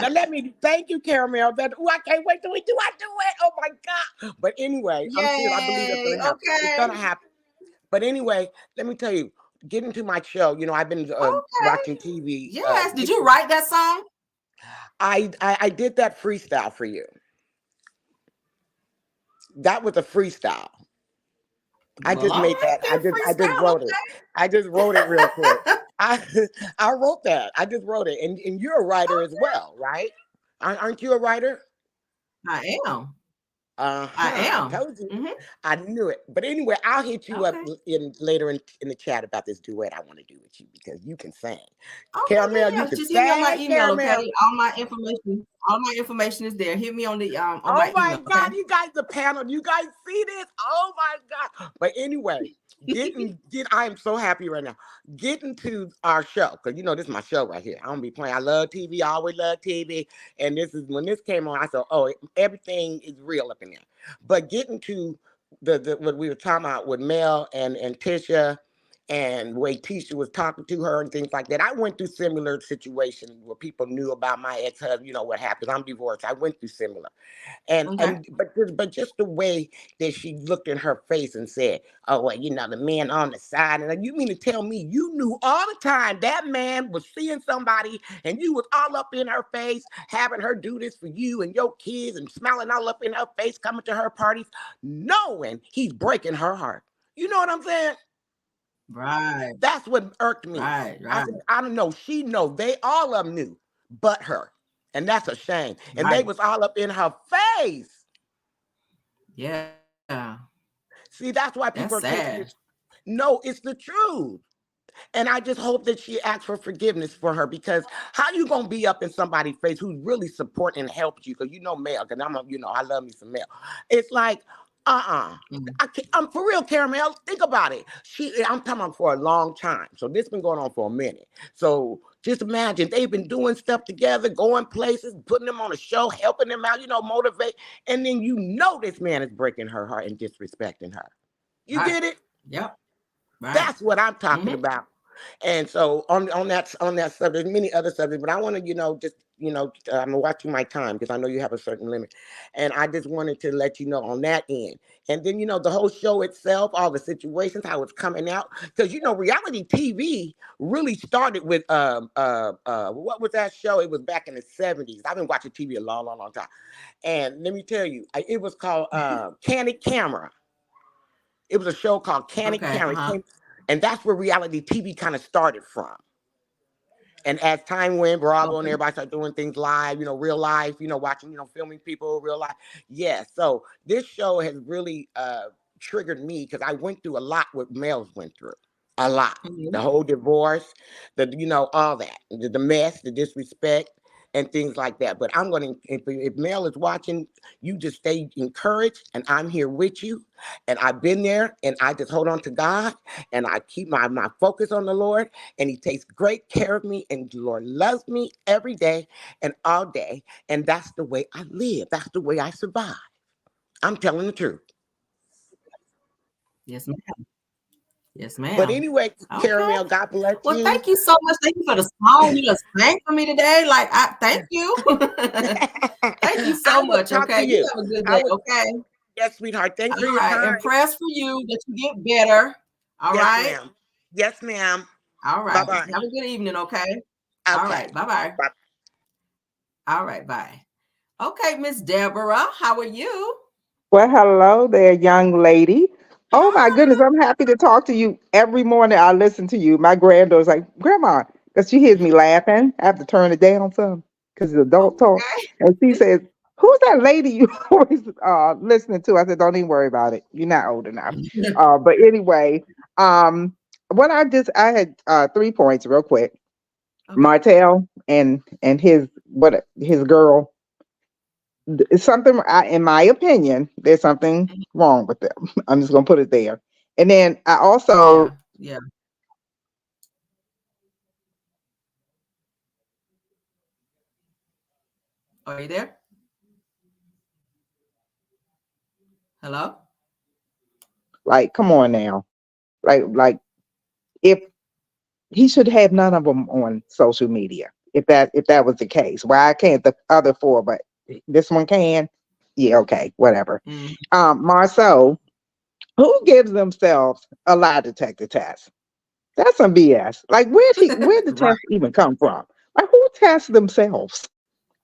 Now let me thank you, Caramel. I can't wait till we do our duet. Oh my God! But anyway, I'm serious. I believe it's gonna happen. Okay. It's gonna happen. But anyway, let me tell you, getting to my show. I've been watching TV. Yes. Did you write that song? I did that freestyle for you. That was a freestyle. I Well, just all made right that. I just then, wrote it. I just wrote it real quick. freestyle. Okay. I I wrote that. I just wrote it. And you're a writer as well, right? Aren't you a writer? I am. I Uh-huh. I am. told you. Hmm. I knew it. But anyway, I'll hit you up Okay. in later in the chat about this duet I want to do with you because you can sing. Okay, Caramel, you yeah. can Just hit me on my sing, email, okay? Caramel. All my information is there. Hit me on Oh my my email, God, okay? you guys, the panel, you guys see this? Oh my God. But anyway, I am so happy right now. Getting to our show, because this is my show right here. I don't be playing. I love TV, I always love TV. And this is when this came on, I said, oh, everything is real up in there. But getting to the what we were talking about with Mel and Tisha and the way Tisha was talking to her and things like that. I went through similar situations where people knew about my ex-husband, what happened. I'm divorced. I went through similar. And Okay. and but just the way that she looked in her face and said, "Oh, well, the man on the side." And you mean to tell me you knew all the time that man was seeing somebody, and you was all up in her face, having her do this for you and your kids, and smiling all up in her face, coming to her parties, knowing he's breaking her heart. You know what I'm saying? Right. That's what irked me. Right. I Right. said, I don't know. She know. They all of them knew, but her, and that's a shame. And they Right. was all up in her face. Yeah. See, that's why That's people are sad. taking it. No, it's the truth. And I just hope that she asks for forgiveness for her because how you gonna be up in somebody's face who's really supporting and helped you? Because Mel, because I love me some Mel. It's like, Mm. I'm for real, Caramel. Think about it. I'm talking about for a long time. So this been going on for a minute. So just imagine they've been doing stuff together, going places, putting them on a show, helping them out, motivate. And then this man is breaking her heart and disrespecting her. You Right. get it? Yep. Right. That's what I'm talking Mm-hmm. about. And so on that subject, many other subjects, but I want to, just, I'm watching my time because I know you have a certain limit. And I just wanted to let you know on that end. And then, the whole show itself, all the situations, how it's coming out. Because, reality TV really started with what was that show? It was back in the 70s. I've been watching TV a long, long, long time. And let me tell you, it was called Candid Camera. It was a show called Candid Okay. Camera. Uh-huh. And that's where reality TV kind of started from. And as time went, Bravo and Okay. everybody started doing things live, real life, watching, filming people, real life. Yeah. So this show has really triggered me because I went through a lot what Mel's went through. A lot. Mm-hmm. The whole divorce, all that, the mess, the disrespect, and things like that. But I'm going to, if Mel is watching, you just stay encouraged, and I'm here with you. And I've been there, and I just hold on to God, and I keep my focus on the Lord, and He takes great care of me, and the Lord loves me every day and all day. And that's the way I live. That's the way I survive. I'm telling the truth. Yes, ma'am. Yes, But ma'am. anyway, Okay. Caramel, God bless Well, you. thank you so much. Thank you for the song you just sang for me today. Like, I thank you. Thank you so I will much. talk to Okay. You you. have a good I day. will. Okay. Yes, sweetheart. Thanks All for your right. time. And prayers for you that you get better. All Yes, right. ma'am. Yes, ma'am. All Bye right. bye. Have a good evening. Okay. All Okay. right. Bye-bye. Bye. All right. Bye. Okay, Miss Deborah, how are you? Well, hello there, young lady. Oh my goodness, I'm happy to talk to you every morning. I listen to you. My granddaughter's like, Grandma, because she hears me laughing. I have to turn it down some because it's adult talk. Okay. And she says, Who's that lady you always listening to? I said, Don't even worry about it. You're not old enough. But anyway, um, I had 3 points real quick. Okay. Martell and his girl, it's something in my opinion, there's something wrong with them. I'm just gonna put it there. And then I Yeah. also Yeah. Are you there? Hello? like, come on now, like if he should have none of them on social media. If that was the case, why can't the other four, but this one can? Yeah, okay, whatever. Mm. Marceau, who gives themselves a lie detector test? That's some BS. Like, where'd the Right. test even come from? Like, who tests themselves?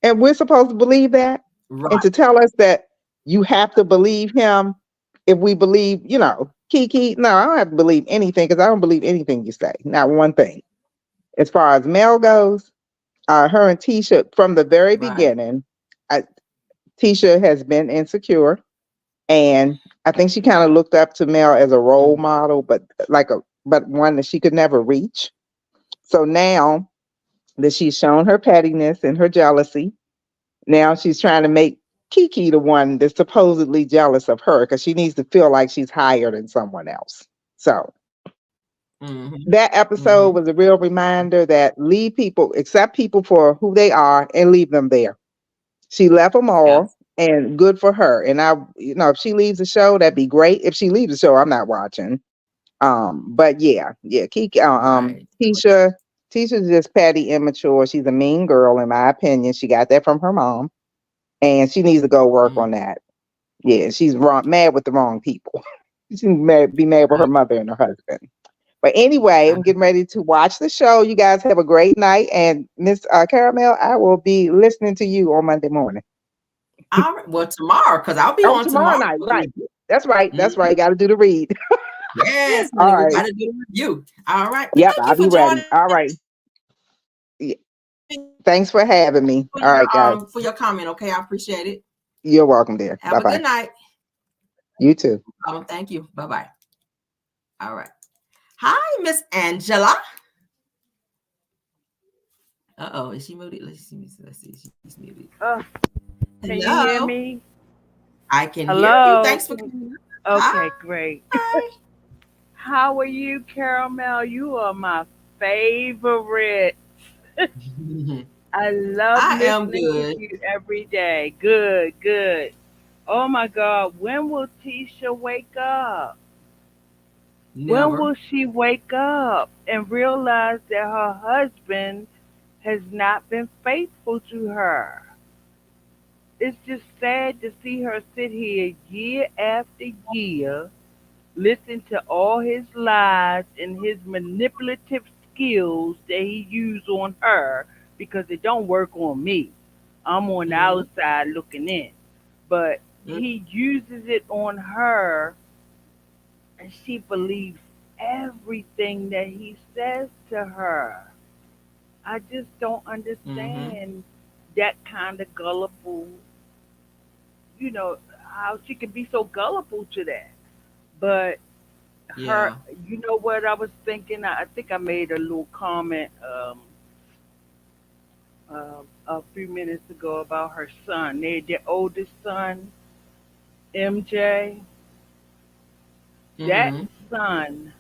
And we're supposed to believe that? And Right. to tell us that you have to believe him if we believe, Kiki, no, I don't have to believe anything because I don't believe anything you say. Not one thing. As far as Mel goes, her and Tisha from the very Right. beginning, I, Tisha has been insecure, and I think she kind of looked up to Mel as a role Mm, model, but one that she could never reach. So now that she's shown her pettiness and her jealousy, now she's trying to make Kiki the one that's supposedly jealous of her because she needs to feel like she's higher than someone else. So mm-hmm. that episode Mm-hmm. was a real reminder that leave people, accept people for who they are and leave them there. She left them Yeah. all and good for her. And if she leaves the show, that'd be great. If she leaves the show, I'm not watching. But yeah, Kiki, Right. Tisha's just petty, immature. She's a mean girl, in my opinion. She got that from her mom, and she needs to go work Mm, on that. Yeah, she's wrong, mad with the wrong people. She needs to be mad with her right. mother and her husband. But anyway, I'm getting ready to watch the show. You guys have a great night, and Miss Caramel, I will be listening to you on Monday morning. All right. Well, tomorrow, because I'll be Oh, on tomorrow tomorrow night, too. right? That's right. That's Mhm. right. Got to do the read. Yes, honey, All we right. got to do the review. All right. Well, Yep, thank you I'll for be ready. joining All right. Yeah, thanks for having me. for All right, guys. your comment. Okay, I appreciate it. You're welcome, dear. Have Bye a good bye. night. You too. Thank you. Bye bye. All right. Hi, Miss Angela. Uh-oh, is she muted? Let's see. Let's see. She's muted. Can you hear Hello. me? I can hear you. Hello. Thanks for coming. Okay, Hi. great. How are you, Caramel? You are my favorite. I love I am listening to good. you every day. Good, good. Oh my God, when will Tisha wake up? When Never. will she wake up and realize that her husband has not been faithful to her? It's just sad to see her sit here year after year, listen to all his lies and his manipulative skills that he used on her because it don't work on me. I'm on the Mm-hmm. outside looking in. But he uses it on her and she believes everything that he says to her. I just don't Mm-hmm. understand that kind of gullible, you know, how she can be so gullible to that. But her, Yeah. you know what I was thinking? I think I made a little comment a few minutes ago about her son. Their oldest son, MJ. That Mm-hmm. son,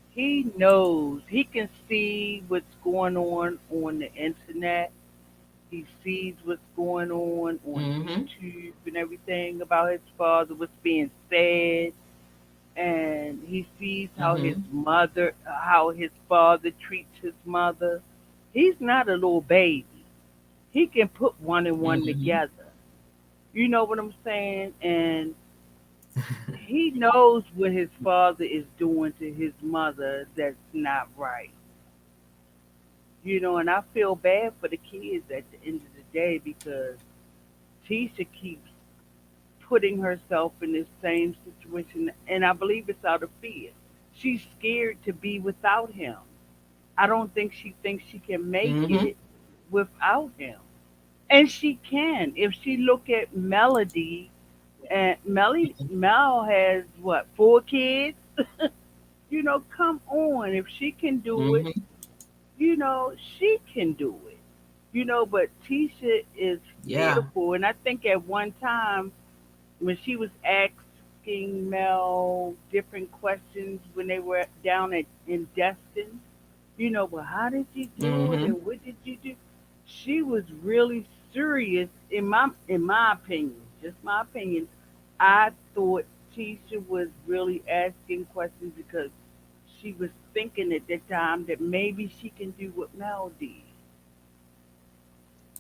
he knows. He can see what's going on the internet. He sees what's going on Mm-hmm. YouTube and everything about his father, what's being said, and he sees Mm-hmm. how his father treats his mother. He's not a little baby. He can put one and one Mm-hmm. together. You know what I'm saying? And he knows what his father is doing to his mother that's not right. You know, and I feel bad for the kids at the end of the day because Tisha keeps putting herself in this same situation, and I believe it's out of fear. She's scared to be without him. I don't think she thinks she can make Mm-hmm. it without him. And she can. If she look at Melody, and Mel has what, 4 kids? You know, come on. If she can do it, Mm-hmm. you know, she can do it. You know, but Tisha is Yeah. fearful. And I think at one time when she was asking Mel different questions when they were down in Destin, you know, well, how did you do it Mm-hmm. and what did you do? She was really serious in my opinion, just my opinion. I thought Tisha was really asking questions because she was thinking at that time that maybe she can do what Mel did.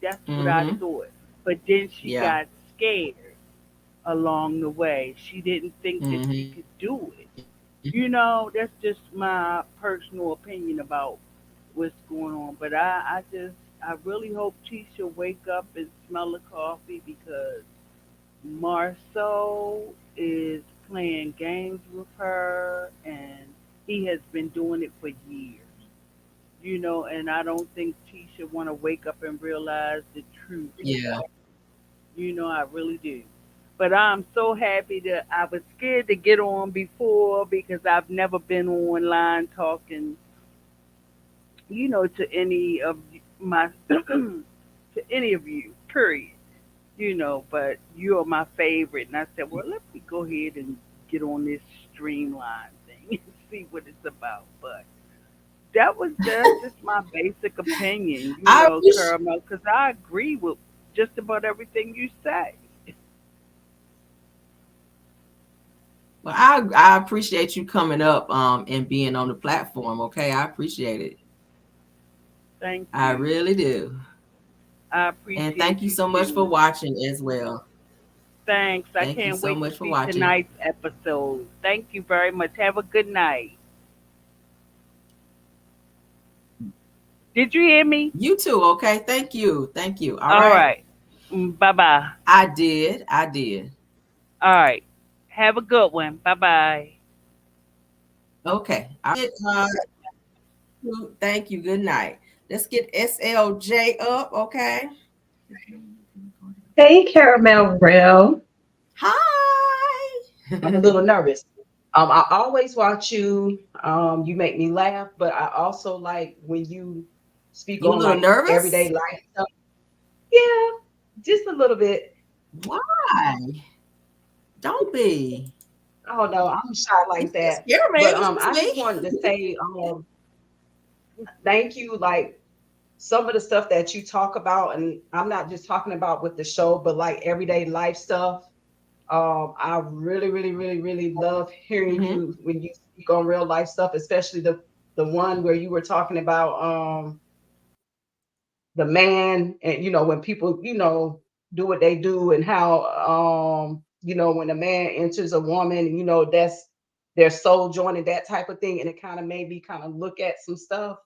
That's what I Mm-hmm. thought. But then she Yeah. got scared along the way. She didn't think that she Mm-hmm. could do it. You know, that's just my personal opinion about what's going on. But I really hope Tisha wake up and smell the coffee because Marceau is playing games with her, and he has been doing it for years. And I don't think Tisha want to wake up and realize the truth. Yeah. I really do. But I'm so happy that I was scared to get on before because I've never been online talking, to any of my to any of you. Period. But you're my favorite, and I said, well, let me go ahead and get on this streamline thing and see what it's about. But that's just my basic opinion, I appreciate. Caramel, because I agree with just about everything you say. Well, I appreciate you coming up and being on the platform. Okay, I appreciate it. Thank I you. really do. I And appreciate thank you you so much for too. watching as well. Thanks. I Thank you can't so wait to much for see watching. tonight's episode. Thank you very much. Have a good night. Did you hear me? You too. Okay. Thank you. Thank you. All All right. right. Bye bye. I did. I did. All right. Have a good one. Bye bye. Okay. Thank you. Good night. Let's get SLJ up. Okay. Hey, Caramel Real. Hi. I'm a little nervous. I always watch you. You make me laugh, but I also like when you speak You a on little like everyday nervous? life stuff. Yeah, just a little bit. Why? Don't be. I don't know. I'm shy You like can't that. scare me. But It's just I just me. wanted to say thank you. Like some of the stuff that you talk about, and I'm not just talking about with the show, but like everyday life stuff. I really, really, really, really love hearing Mm-hmm. you when you speak on real life stuff, especially the one where you were talking about the man and when people do what they do and how when a man enters a woman and that's their soul joining that type of thing, and it kind of made me kind of look at some stuff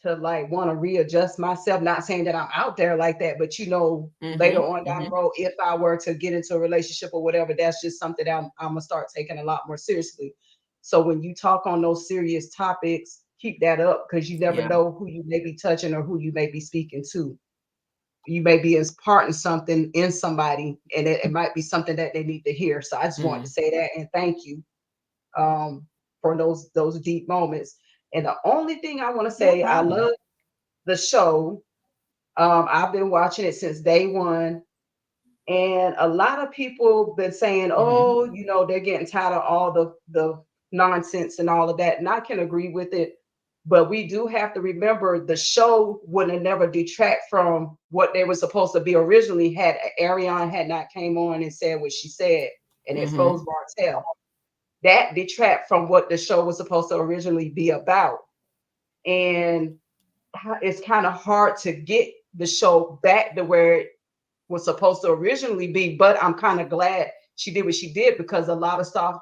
to like want to readjust myself. Not saying that I'm out there like that, but later Mm-hmm. on down the Mm-hmm. road, if I were to get into a relationship or whatever, that's just something that I'm gonna start taking a lot more seriously. So when you talk on those serious topics, keep that up because you never Yeah. know who you may be touching or who you may be speaking to. You may be imparting something in somebody, and it might be something that they need to hear. So I just wanted to Mm. say that and thank you um, for those deep moments. And the only thing I want to No say, I problem. love the show. I've been watching it since day one. And a lot of people been saying, Mm-hmm. oh, they're getting tired of all the nonsense and all of that. And I can agree with it. But we do have to remember the show would have never detract from what they were supposed to be originally had Ariane had not came on and said what she said and Mm-hmm. exposed Martell. That detract from what the show was supposed to originally be about. And it's kind of hard to get the show back to where it was supposed to originally be. But I'm kind of glad she did what she did because a lot of stuff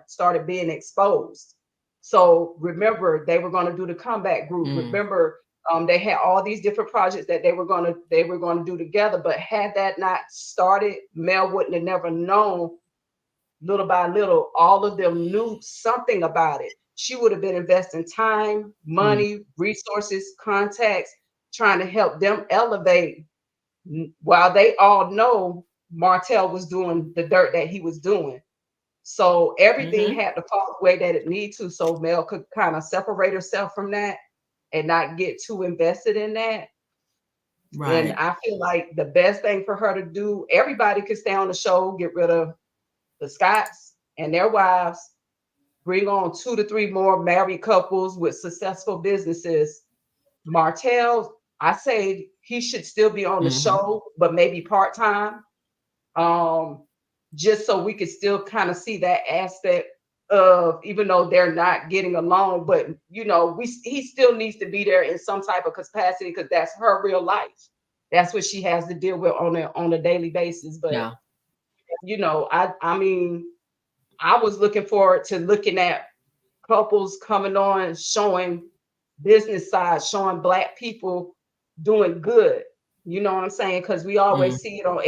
started being exposed. So remember, they were going to do the comeback group. Mm. Remember, they had all these different projects that they were going to do together. But had that not started, Mel wouldn't have never known. Little by little, all of them knew something about it. She would have been investing time, Mm. money, resources, contacts, trying to help them elevate while they all know Martell was doing the dirt that he was doing. So everything Mm-hmm. had to fall the way that it needed to so Mel could kind of separate herself from that and not get too invested in that. And Right. I feel like the best thing for her to do, everybody could stay on the show, get rid of the Scotts and their wives, bring on 2 to 3 more married couples with successful businesses. Martell, I say he should still be on the Mm-hmm. show, but maybe part time, um, just so we could still kind of see that aspect of even though they're not getting along, but he still needs to be there in some type of capacity because that's her real life. That's what she has to deal with on a daily basis. But Yeah. I mean, I was looking forward to looking at couples coming on, showing business side, showing Black people doing good. You know what I'm saying? Because we Mm. always see it on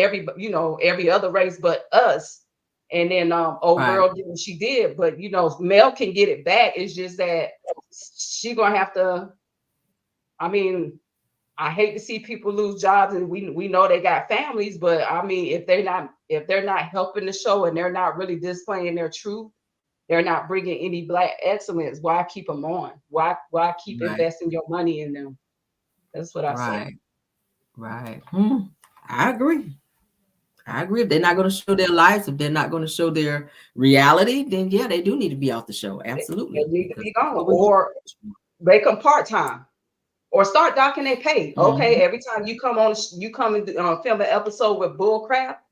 every other race but us. And then old Right. girl did what she did, but Mel can get it back. It's just that she gonna have to. I mean, I hate to see people lose jobs, and we know they got families, but I mean, if they're not helping the show and they're not really displaying their truth, they're not bringing any Black excellence. Why keep them on? Why keep Right. investing your money in them? That's what I say. Right. Right. I agree. I agree. If they're not going to show their lives, if they're not going to show their reality, then yeah, they do need to be off the show. They Absolutely. need to Because be gone, that's what we or make them part time, or start docking their pay. Okay, Mhm. every time you come on, you come and film an episode with bull crap,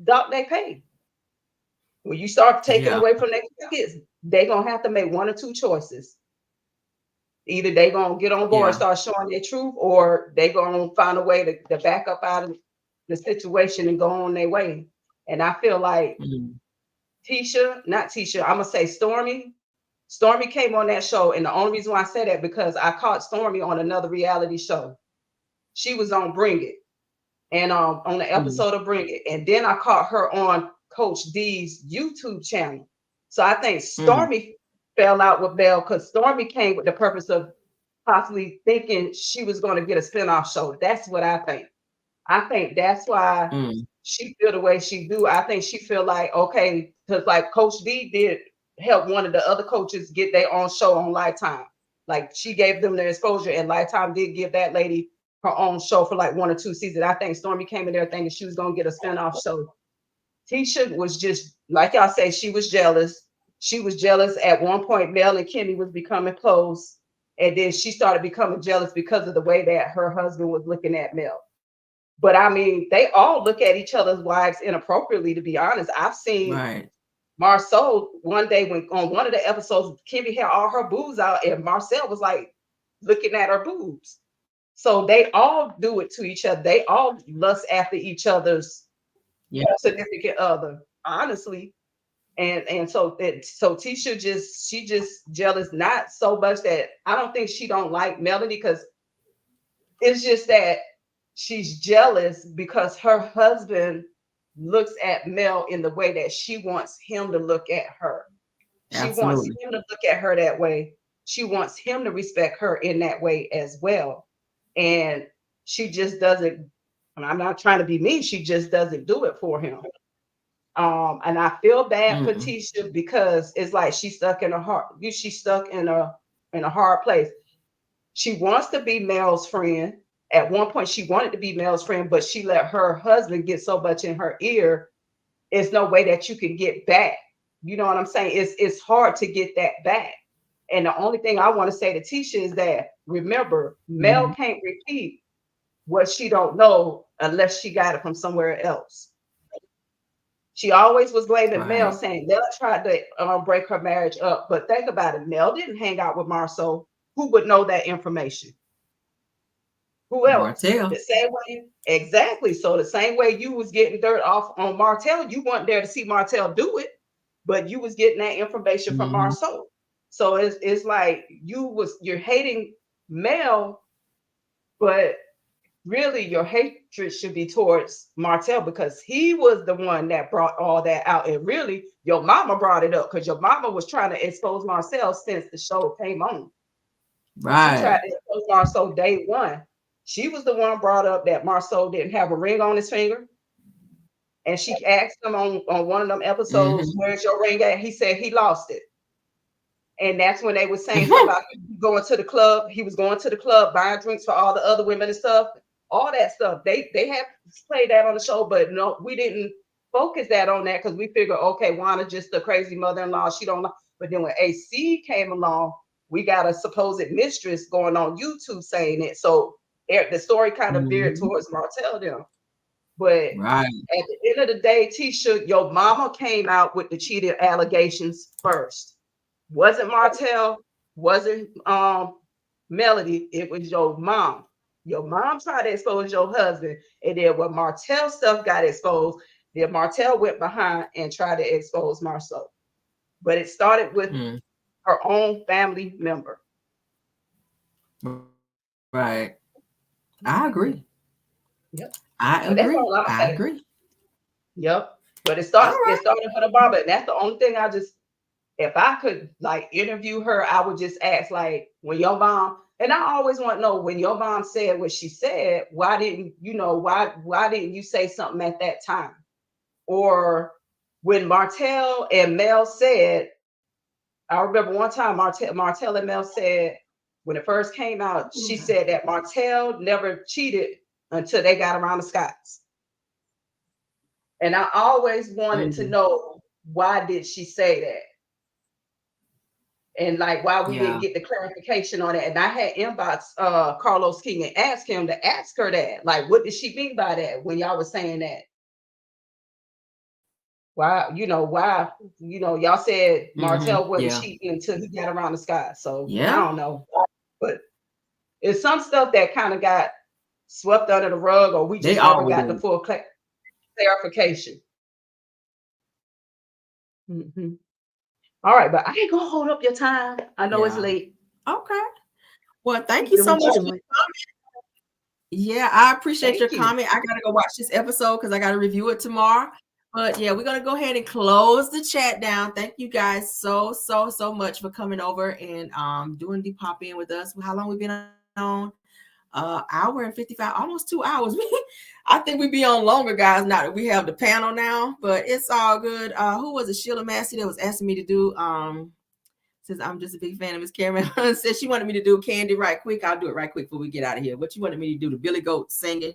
dock their pay. When you start taking Yeah. away from their kids, they gonna have to make one or two choices. Either they gonna get on board and Yeah. start showing their truth, or they gonna find a way to back up out of the situation and go on their way. And I feel like Mhm. not Tisha, I'm gonna say Stormy. Stormy came on that show, and the only reason why I say that because I caught Stormy on another reality show. She was on Bring It, and on the Mhm. episode of Bring It, and then I caught her on Coach D's YouTube channel. So I think Mhm. Stormy fell out with Belle because Stormy came with the purpose of possibly thinking she was going to get a spinoff show. That's what I think. I think that's why Mm. she feel the way she do. I think she feel like, okay, because like Coach D did help one of the other coaches get their own show on Lifetime. Like she gave them their exposure, and Lifetime did give that lady her own show for like 1 or 2 seasons. I think Stormy came in there thinking she was gonna get a spinoff show. Tisha was just like y'all say, she was jealous. She was jealous at one point. Mel and Kimmy was becoming close, and then she started becoming jealous because of the way that her husband was looking at Mel. But I mean, they all look at each other's wives inappropriately, to be honest. I've seen Right. Marceau one day when on one of the episodes, Kimmy had all her boobs out, and Marcel was like looking at her boobs. So they all do it to each other. They all lust after each other's Yeah. significant other, honestly. And so Tisha just jealous, not so much that I don't think she don't like Melanie, because it's just that she's jealous because her husband looks at Mel in the way that she wants him to look at her. She wants Absolutely. him to look at her that way. She wants him to respect her in that way as well. And she just doesn't, and I'm not trying to be mean, she just doesn't do it for him. And I feel bad for Mm-mm. Tisha because it's like she's stuck in a hard, she's stuck in a hard place. She wants to be Mel's friend. At one point, she wanted to be Mel's friend, but she let her husband get so much in her ear. There's no way that you can get back. You know what I'm saying? It's hard to get that back. And the only thing I want to say to Tisha is that remember, Mel Mhm. can't repeat what she don't know unless she got it from somewhere else. She always was blaming Mel, Right. saying Mel tried to break her marriage up. But think about it, Mel didn't hang out with Marceau. Who would know that information? Who else? Martell. The same way, exactly. So the same way you was getting dirt off on Martell, you weren't there to see Martell do it, but you was getting that information from Mhm. Marceau. So it's like you're hating Mel, but really your hatred should be towards Martell because he was the one that brought all that out. And really, your mama brought it up because your mama was trying to expose Marcel since the show came on. She tried Right. to expose Marceau day one. She was the one brought up that Marceau didn't have a ring on his finger. And she asked him on one of them episodes, Mhm. where's your ring at? He said he lost it. And that's when they were saying something about going to the club. He was going to the club, buying drinks for all the other women and stuff. All that stuff. They have played that on the show, but no, we didn't focus that on that because we figured, okay, Wanda just a crazy mother-in-law. She don't know. But then when AC came along, we got a supposed mistress going on YouTube saying it. So the story kind of veered Mhm. towards Martell them. But Right. at the end of the day, Tisha, your mama came out with the cheating allegations first. Wasn't Martell, wasn't Melody, it was your mom. Your mom tried to expose your husband, and then when Martell stuff got exposed, then Martell went behind and tried to expose Marceau. But it started with Mm. her own family member. Right. I agree. Yep. I But that's agree. all I'm I saying. agree. Yep. But it started for the barber, and that's the only thing if I could like interview her, I would just ask like, when your mom, and I always want to know, when your mom said what she said, why didn't you say something at that time? Or when Martell and Mel said, I remember one time Martell and Mel said, when it first came out, she said that Martell never cheated until they got around the Scotts. And I always wanted to know, why did she say that? And like, why we didn't get the clarification on it. And I had inbox Carlos King and ask him to ask her that. Like, what did she mean by that when y'all was saying that? Why, y'all said Martell wasn't cheating until he got around the sky. So I don't know. But it's some stuff that kind of got swept under the rug, or we just never got the full clarification. Mm-hmm. All right, but I ain't gonna hold up your time. I know it's late. Okay. Well, thank you so much for your comment. Yeah, I appreciate your comment. I gotta go watch this episode because I gotta review it tomorrow. But yeah, we're gonna go ahead and close the chat down. Thank you guys so much for coming over and doing the pop in with us. How long we been on? Hour and 55, almost 2 hours. I think we be on longer, guys, now that we have the panel now, but it's all good. Who was it? Sheila Massey that was asking me to do since I'm just a big fan of Miss Cameron, said she wanted me to do Candy right quick. I'll do it right quick before we get out of here. What you wanted me to do, the Billy Goat singing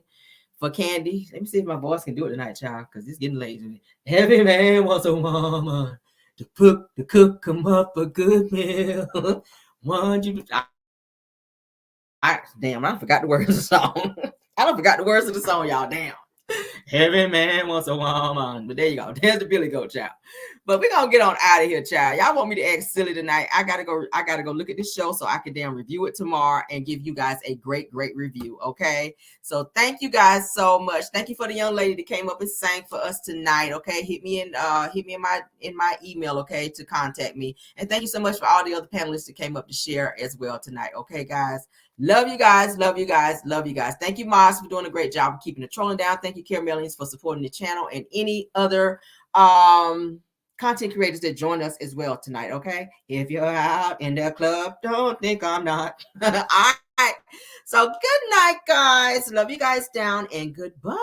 for Candy? Let me see if my voice can do it tonight, child, because it's getting late. Every man wants a woman to cook him up a good meal. Damn, I forgot the words of the song. I don't forgot the words of the song, y'all. Damn. Every man wants a woman. But there you go. There's the Billy Goat, child. But we're gonna get on out of here, child. Y'all want me to act silly tonight? I gotta go look at this show so I can damn review it tomorrow and give you guys a great review. Okay. So thank you guys so much. Thank you for the young lady that came up and sang for us tonight. Okay. Hit me in my email, okay, to contact me. And thank you so much for all the other panelists that came up to share as well tonight. Okay, guys. Love you guys. Love you guys. Love you guys. Thank you, Moss, for doing a great job of keeping the trolling down. Thank you, Caramelians, for supporting the channel and any other content creators that join us as well tonight. Okay. If you're out in the club, don't think I'm not. All right. So good night, guys. Love you guys down and goodbye.